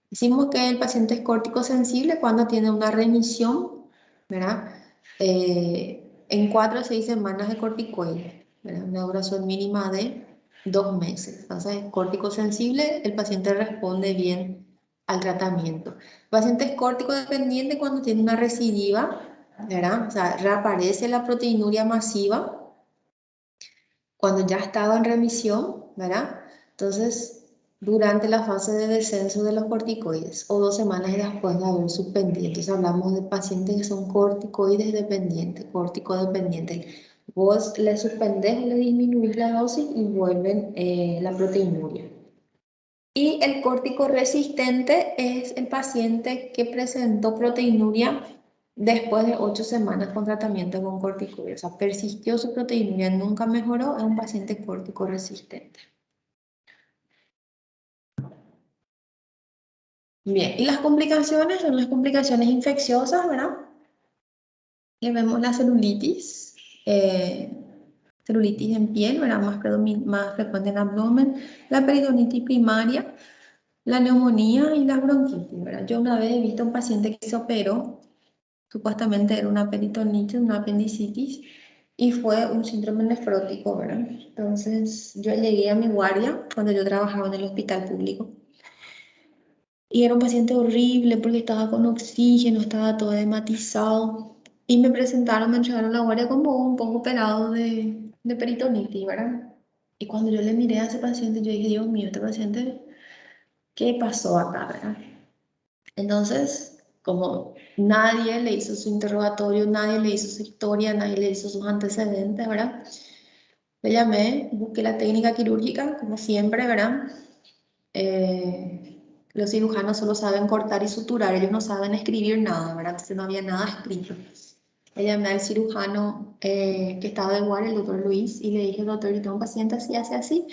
Decimos que el paciente es córtico sensible cuando tiene una remisión, ¿verdad? En 4 a 6 semanas de corticoides, ¿verdad? Una duración mínima de 2 meses. Entonces, córtico sensible, el paciente responde bien al tratamiento. El paciente es córtico dependiente cuando tiene una recidiva, ¿verdad? O sea, reaparece la proteinuria masiva cuando ya estaba en remisión, ¿verdad? Entonces, durante la fase de descenso de los corticoides o 2 semanas después de haber suspendido. Entonces, hablamos de pacientes que son corticoides dependientes, corticodependientes. Vos le suspendés o le disminuís la dosis y vuelven la proteinuria. Y el córtico resistente es el paciente que presentó proteinuria después de 8 semanas con tratamiento con corticoides. O sea, persistió su proteinuria, nunca mejoró, es un paciente córtico resistente. Bien, y las complicaciones son las complicaciones infecciosas, ¿verdad? Y vemos la celulitis, celulitis en piel, ¿verdad? Más frecuente en abdomen, la peritonitis primaria, la neumonía y la bronquitis, ¿verdad? Yo una vez he visto a un paciente que se operó, supuestamente era una peritonitis, una apendicitis, y fue un síndrome nefrótico, ¿verdad? Entonces yo llegué a mi guardia cuando yo trabajaba en el hospital público. Y era un paciente horrible porque estaba con oxígeno, estaba todo hematizado. Y me presentaron, me entregaron a la guardia como un poco operado de peritonitis, ¿verdad? Y cuando yo le miré a ese paciente, yo dije, Dios mío, este paciente, ¿qué pasó acá, verdad? Entonces, como nadie le hizo su interrogatorio, nadie le hizo su historia, nadie le hizo sus antecedentes, ¿verdad? Le llamé, busqué la técnica quirúrgica, como siempre, ¿verdad? Los cirujanos solo saben cortar y suturar, ellos no saben escribir nada, ¿verdad? Entonces no había nada escrito. Le llamé al cirujano que estaba de guardia, el doctor Luis, y le dije, doctor, yo tengo un paciente así, así, así.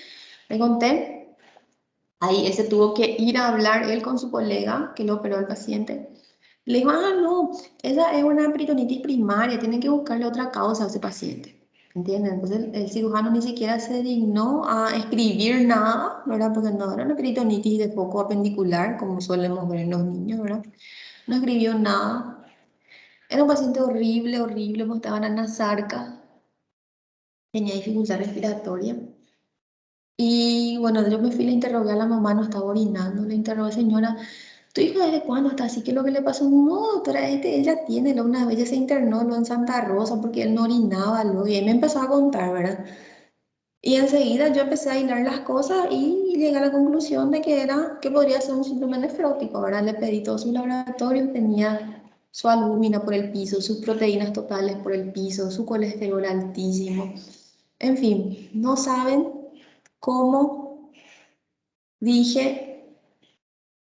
Le conté. Ahí ese tuvo que ir a hablar él con su colega que lo operó al paciente. Le dijo, ah, no, esa es una peritonitis primaria, tienen que buscarle otra causa a ese paciente. ¿Entienden? Entonces el cirujano ni siquiera se dignó a escribir nada, ¿verdad? Porque no era una peritonitis de foco apendicular, como solemos ver en los niños, ¿verdad? No escribió nada. Era un paciente horrible, horrible, porque estaba en anasarca, tenía dificultad respiratoria. Y bueno, yo me fui, le interrogué a la mamá, no estaba orinando, le interrogué, señora, ¿tu hijo desde cuándo está así? ¿Qué es lo que le pasó? No, doctora, ella tiene, una vez ella se internó en Santa Rosa porque él no orinaba, luego, y él me empezó a contar, ¿verdad? Y enseguida yo empecé a hilar las cosas y llegué a la conclusión de que podría ser un síndrome nefrótico, ¿verdad? Le pedí todos sus laboratorios, tenía su albúmina por el piso, sus proteínas totales por el piso, su colesterol altísimo. En fin, no saben cómo dije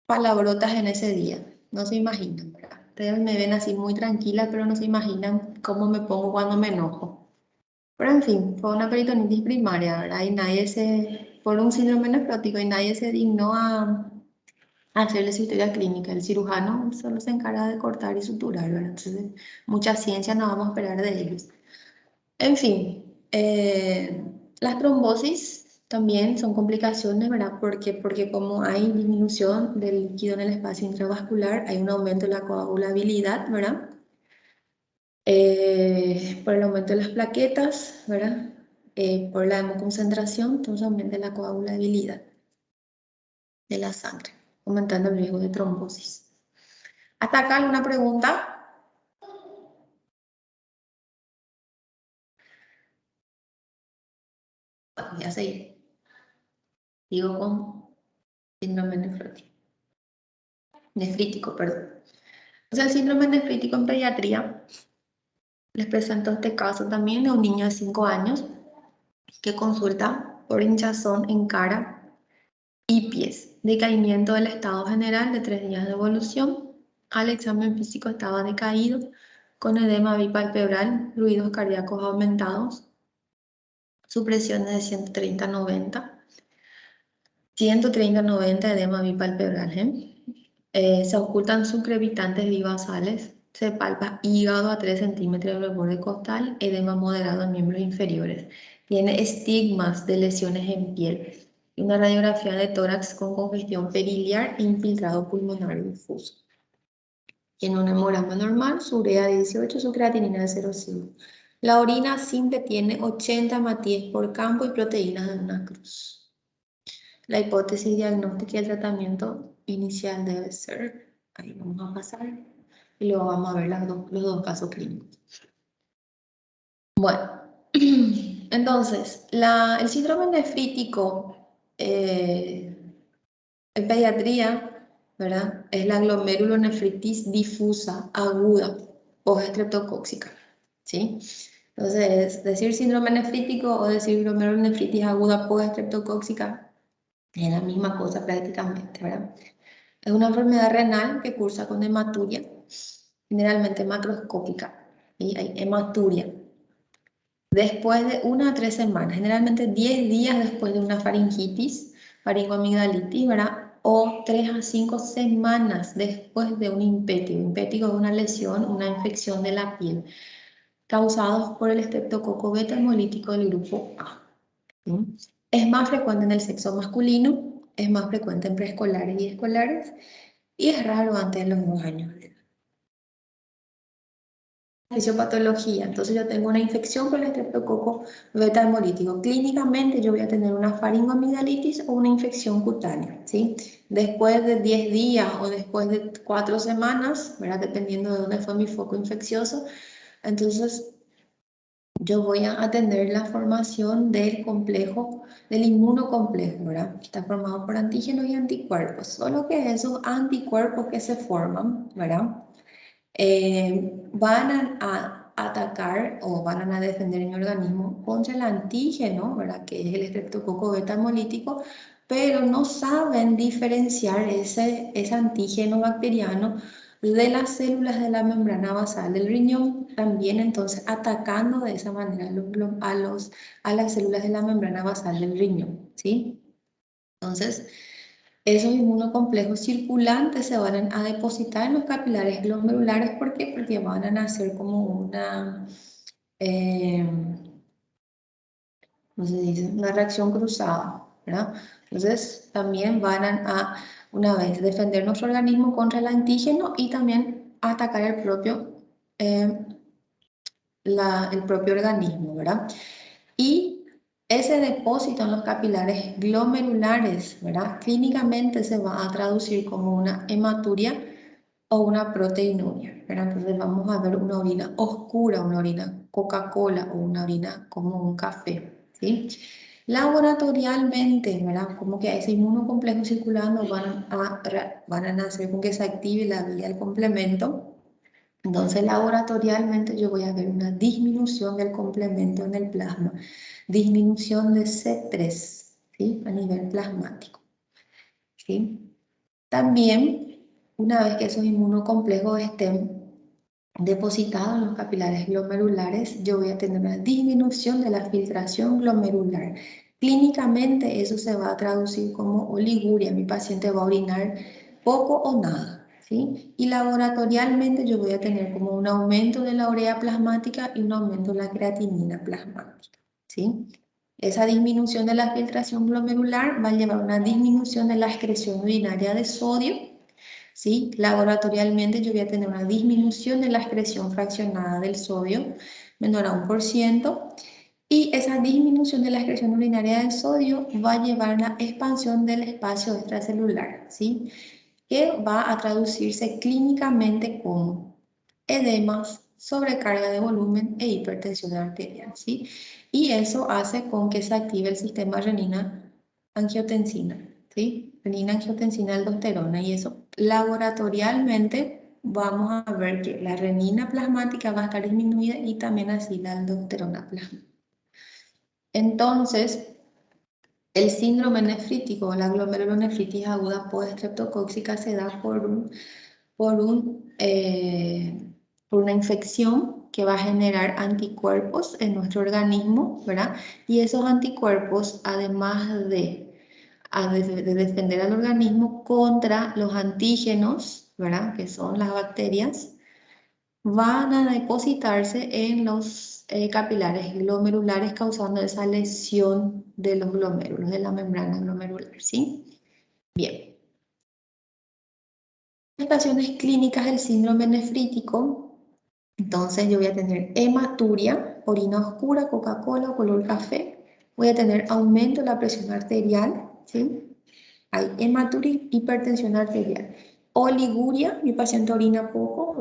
palabrotas en ese día. No se imaginan, ¿verdad? Ustedes me ven así muy tranquila, pero no se imaginan cómo me pongo cuando me enojo. Pero en fin, fue una peritonitis primaria, ¿verdad? Y por un síndrome nefrótico, y nadie se dignó a hacerle su historia clínica. El cirujano solo se encarga de cortar y suturar, ¿verdad? Entonces, mucha ciencia no vamos a esperar de ellos. En fin, las trombosis también son complicaciones, ¿verdad? Porque como hay disminución del líquido en el espacio intravascular, hay un aumento de la coagulabilidad, ¿verdad? Por el aumento de las plaquetas, ¿verdad? Por la hemoconcentración, entonces aumenta la coagulabilidad de la sangre, aumentando el riesgo de trombosis. ¿Hasta acá alguna pregunta? Bueno, voy a seguir. Digo con síndrome nefrótico. nefrítico, perdón. O sea, el síndrome nefrítico en pediatría les presento este caso también de un niño de 5 años que consulta por hinchazón en cara y pies, decaimiento del estado general de 3 días de evolución. Al examen físico estaba decaído, con edema bipalpebral, ruidos cardíacos aumentados, su presión es de 130/90, 130/90 edema bipalpebral. Se ocultan sucrevitantes bivasales, se palpa hígado a 3 centímetros del borde costal, edema moderado en miembros inferiores. Tiene estigmas de lesiones en piel y una radiografía de tórax con congestión periliar e infiltrado pulmonar difuso. En un hemograma normal, su urea de 18, su creatinina de 0,5. La orina simple tiene 80 hematíes por campo y proteínas de una cruz. La hipótesis diagnóstica y el tratamiento inicial debe ser, ahí vamos a pasar, y luego vamos a ver los dos casos clínicos. Bueno, entonces, el síndrome nefrítico en pediatría, ¿verdad? Es la glomerulonefritis difusa aguda post-estreptocóxica, ¿sí? Entonces, decir síndrome nefrítico o decir glomerulonefritis aguda post-estreptocóxica es la misma cosa prácticamente, ¿verdad? Es una enfermedad renal que cursa con hematuria, generalmente macroscópica, y hay hematuria. Después de 1 a 3 semanas, generalmente 10 días después de una faringitis, faringoamigdalitis, ¿verdad? O 3 a 5 semanas después de un impétigo. Impétigo es una lesión, una infección de la piel, causados por el estreptococo beta hemolítico del grupo A. ¿Sí? Es más frecuente en el sexo masculino, es más frecuente en preescolares y escolares, y es raro antes de los 2 años de edad. Fisiopatología, entonces yo tengo una infección por el estreptococo beta hemolítico. Clínicamente yo voy a tener una faringoamigdalitis o una infección cutánea, ¿sí? Después de 10 días o después de 4 semanas, ¿verdad? Dependiendo de dónde fue mi foco infeccioso, entonces yo voy a atender la formación del complejo, del inmunocomplejo, ¿verdad? Está formado por antígenos y anticuerpos. Solo que esos anticuerpos que se forman, ¿verdad? Van a atacar o van a defender mi organismo contra el antígeno, ¿verdad? Que es el estreptococo beta hemolítico, pero no saben diferenciar ese antígeno bacteriano de las células de la membrana basal del riñón, también entonces atacando de esa manera a las células de la membrana basal del riñón, ¿sí? Entonces, esos inmunocomplejos circulantes se van a depositar en los capilares glomerulares. ¿Por qué? Porque van a nacer como una, ¿cómo se dice? Una reacción cruzada, ¿verdad? Entonces también van a, una vez, defender nuestro organismo contra el antígeno y también atacar el propio organismo, ¿verdad? Y ese depósito en los capilares glomerulares, ¿verdad? Clínicamente se va a traducir como una hematuria o una proteinuria, ¿verdad? Entonces vamos a ver una orina oscura, una orina Coca-Cola o una orina como un café, ¿sí? Laboratorialmente, ¿verdad? Como que ese inmunocomplejo circulando van a nacer con que se active la vía del complemento. Entonces, laboratorialmente yo voy a ver una disminución del complemento en el plasma, disminución de C3, ¿sí? A nivel plasmático, ¿sí? También, una vez que esos inmunocomplejos estén depositados en los capilares glomerulares, yo voy a tener una disminución de la filtración glomerular. Clínicamente eso se va a traducir como oliguria, mi paciente va a orinar poco o nada. ¿Sí? Y laboratorialmente yo voy a tener como un aumento de la urea plasmática y un aumento de la creatinina plasmática, ¿sí? Esa disminución de la filtración glomerular va a llevar a una disminución de la excreción urinaria de sodio, ¿sí? Laboratorialmente yo voy a tener una disminución de la excreción fraccionada del sodio menor a 1%, y esa disminución de la excreción urinaria del sodio va a llevar a la expansión del espacio extracelular, ¿sí? Que va a traducirse clínicamente como edemas, sobrecarga de volumen e hipertensión arterial, ¿sí? Y eso hace con que se active el sistema renina-angiotensina, ¿sí? renina, angiotensina, aldosterona, y eso laboratorialmente vamos a ver que la renina plasmática va a estar disminuida y también así la aldosterona plasmática. Entonces, el síndrome nefrítico, la glomerulonefritis aguda postestreptocóxica, se da por una infección que va a generar anticuerpos en nuestro organismo, ¿verdad? Y esos anticuerpos, además de defender al organismo contra los antígenos, ¿verdad? Que son las bacterias, van a depositarse en los capilares glomerulares, causando esa lesión de los glomérulos, de la membrana glomerular, ¿sí? Bien. Manifestaciones clínicas del síndrome nefrítico. Entonces yo voy a tener hematuria, orina oscura, Coca-Cola, color café. Voy a tener aumento de la presión arterial, ¿sí? Hay hematuria, hipertensión arterial. Oliguria, mi paciente orina poco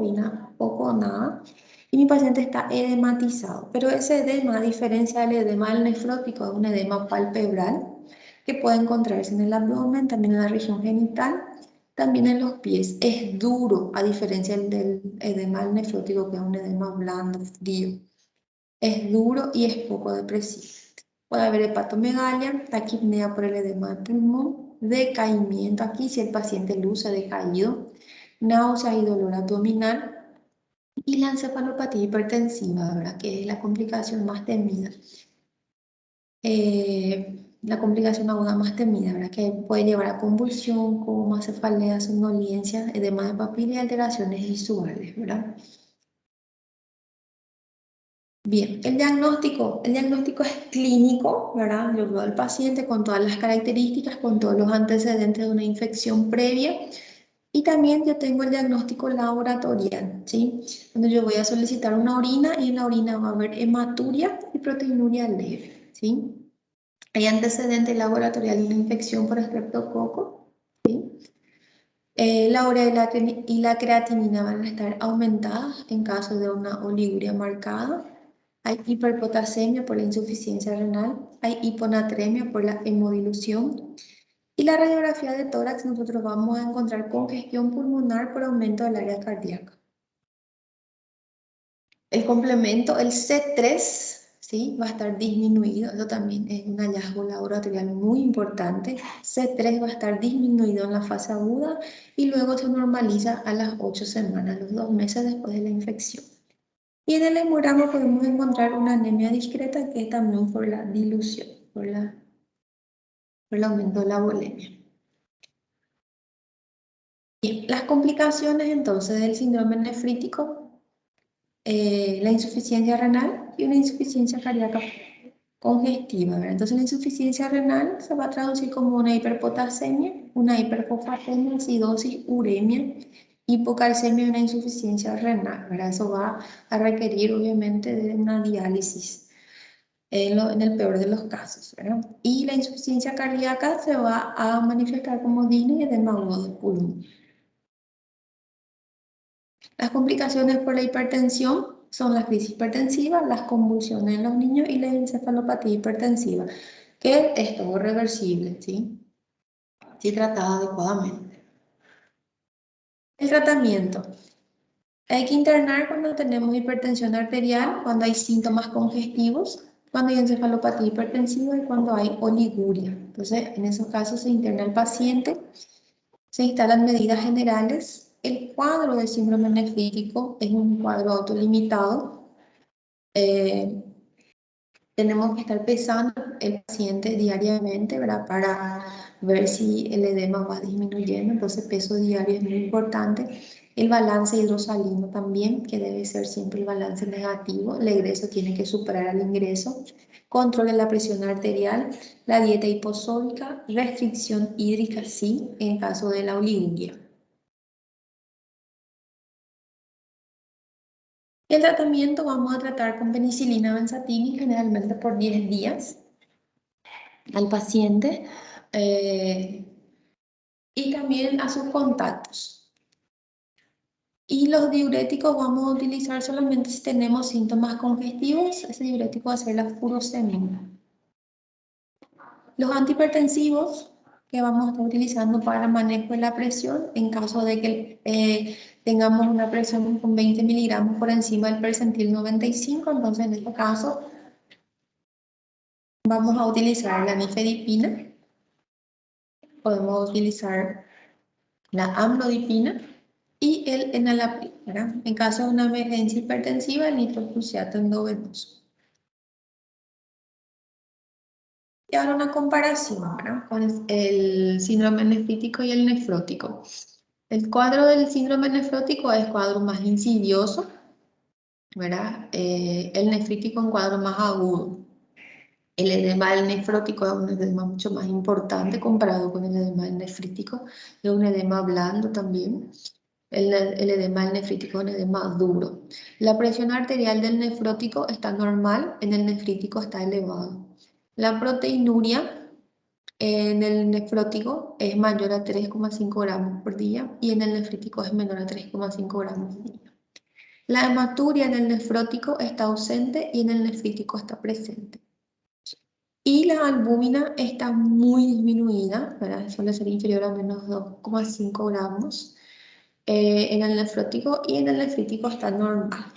o nada. Y mi paciente está edematizado. Pero ese edema, a diferencia del edema nefrótico, es un edema palpebral que puede encontrarse en el abdomen, también en la región genital, también en los pies. Es duro, a diferencia del edema nefrótico, que es un edema blando, frío. Es duro y es poco depresivo. Puede haber hepatomegalia, taquipnea por el edema de pulmón, decaimiento aquí si el paciente luce decaído, náusea y dolor abdominal, y la encefalopatía hipertensiva, ¿verdad? Que es la complicación más temida. La complicación aguda más temida, ¿verdad? Que puede llevar a convulsión, coma, cefalea, somnolencia, edema de papila y alteraciones visuales, ¿verdad? Bien, el diagnóstico es clínico, ¿verdad? Yo veo al paciente con todas las características, con todos los antecedentes de una infección previa, y también yo tengo el diagnóstico laboratorial, ¿sí? Donde yo voy a solicitar una orina y en la orina va a haber hematuria y proteinuria leve, ¿sí? Hay antecedente laboratorial de una infección por estreptococo, ¿sí? La urea y la creatinina van a estar aumentadas en caso de una oliguria marcada. Hay hiperpotasemia por la insuficiencia renal, hay hiponatremia por la hemodilución. Y la radiografía de tórax nosotros vamos a encontrar congestión pulmonar por aumento del área cardíaca. El complemento, el C3, ¿sí? Va a estar disminuido, eso también es un hallazgo laboratorial muy importante. C3 va a estar disminuido en la fase aguda y luego se normaliza a las 8 semanas, los 2 meses después de la infección. Y en el hemograma podemos encontrar una anemia discreta que es también por la dilución, por el aumento de la volemia. Bien, las complicaciones entonces del síndrome nefrítico, la insuficiencia renal y una insuficiencia cardíaca congestiva, ¿verdad? Entonces la insuficiencia renal se va a traducir como una hiperpotasemia, una hiperfosfatemia, acidosis, uremia, hipocalcemia y una insuficiencia renal, ¿verdad? Eso va a requerir obviamente de una diálisis en el peor de los casos, ¿verdad? Y la insuficiencia cardíaca se va a manifestar como disnea y edema agudo de pulmón. Las complicaciones por la hipertensión son la crisis hipertensiva, las convulsiones en los niños y la encefalopatía hipertensiva, que es todo reversible, ¿sí? Si tratada adecuadamente. El tratamiento. Hay que internar cuando tenemos hipertensión arterial, cuando hay síntomas congestivos, cuando hay encefalopatía hipertensiva y cuando hay oliguria. Entonces, en esos casos se interna el paciente, se instalan medidas generales. El cuadro de síndrome nefrítico es un cuadro autolimitado. Tenemos que estar pesando el paciente diariamente, ¿verdad? Para ver si el edema va disminuyendo. Entonces, peso diario es muy importante. El balance hidrosalino también, que debe ser siempre el balance negativo. El egreso tiene que superar al ingreso. Control de la presión arterial, la dieta hiposólica, restricción hídrica, sí, en caso de la oliguria. El tratamiento vamos a tratar con penicilina benzatina, generalmente por 10 días al paciente y también a sus contactos. Y los diuréticos vamos a utilizar solamente si tenemos síntomas congestivos. Ese diurético va a ser la furosemida. Los antihipertensivos que vamos a estar utilizando para el manejo de la presión en caso de que tengamos una presión con 20 miligramos por encima del percentil 95. Entonces, en este caso, vamos a utilizar la nifedipina. Podemos utilizar la amlodipina y el enalapril, ¿verdad? En caso de una emergencia hipertensiva, el nitroprusiato endovenoso. Y ahora una comparación, ¿verdad?, con el síndrome nefrítico y el nefrótico. El cuadro del síndrome nefrótico es cuadro más insidioso, ¿verdad? El nefrítico es un cuadro más agudo. El edema del nefrótico es un edema mucho más importante comparado con el edema del nefrítico. Es un edema blando también. El edema del nefrítico es un edema duro. La presión arterial del nefrótico está normal, en el nefrítico está elevado. La proteinuria en el nefrótico es mayor a 3,5 gramos por día y en el nefrítico es menor a 3,5 gramos por día. La hematuria en el nefrótico está ausente y en el nefrítico está presente. Y la albúmina está muy disminuida, ¿verdad? Suele ser inferior a menos 2,5 gramos en el nefrótico y en el nefrítico está normal.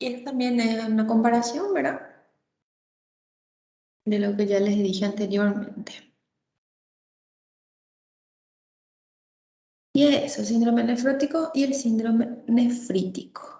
Y esto también es una comparación, ¿verdad?, de lo que ya les dije anteriormente. Y eso, síndrome nefrótico y el síndrome nefrítico.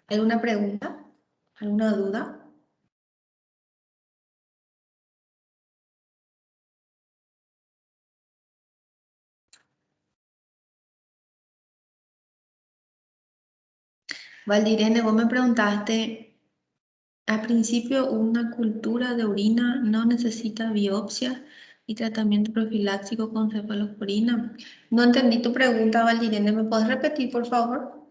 ¿Alguna pregunta? ¿Alguna duda? Valdirene, vos me preguntaste, al principio una cultura de orina no necesita biopsia y tratamiento profiláctico con cefalosporina. No entendí tu pregunta, Valdirene, ¿me puedes repetir, por favor?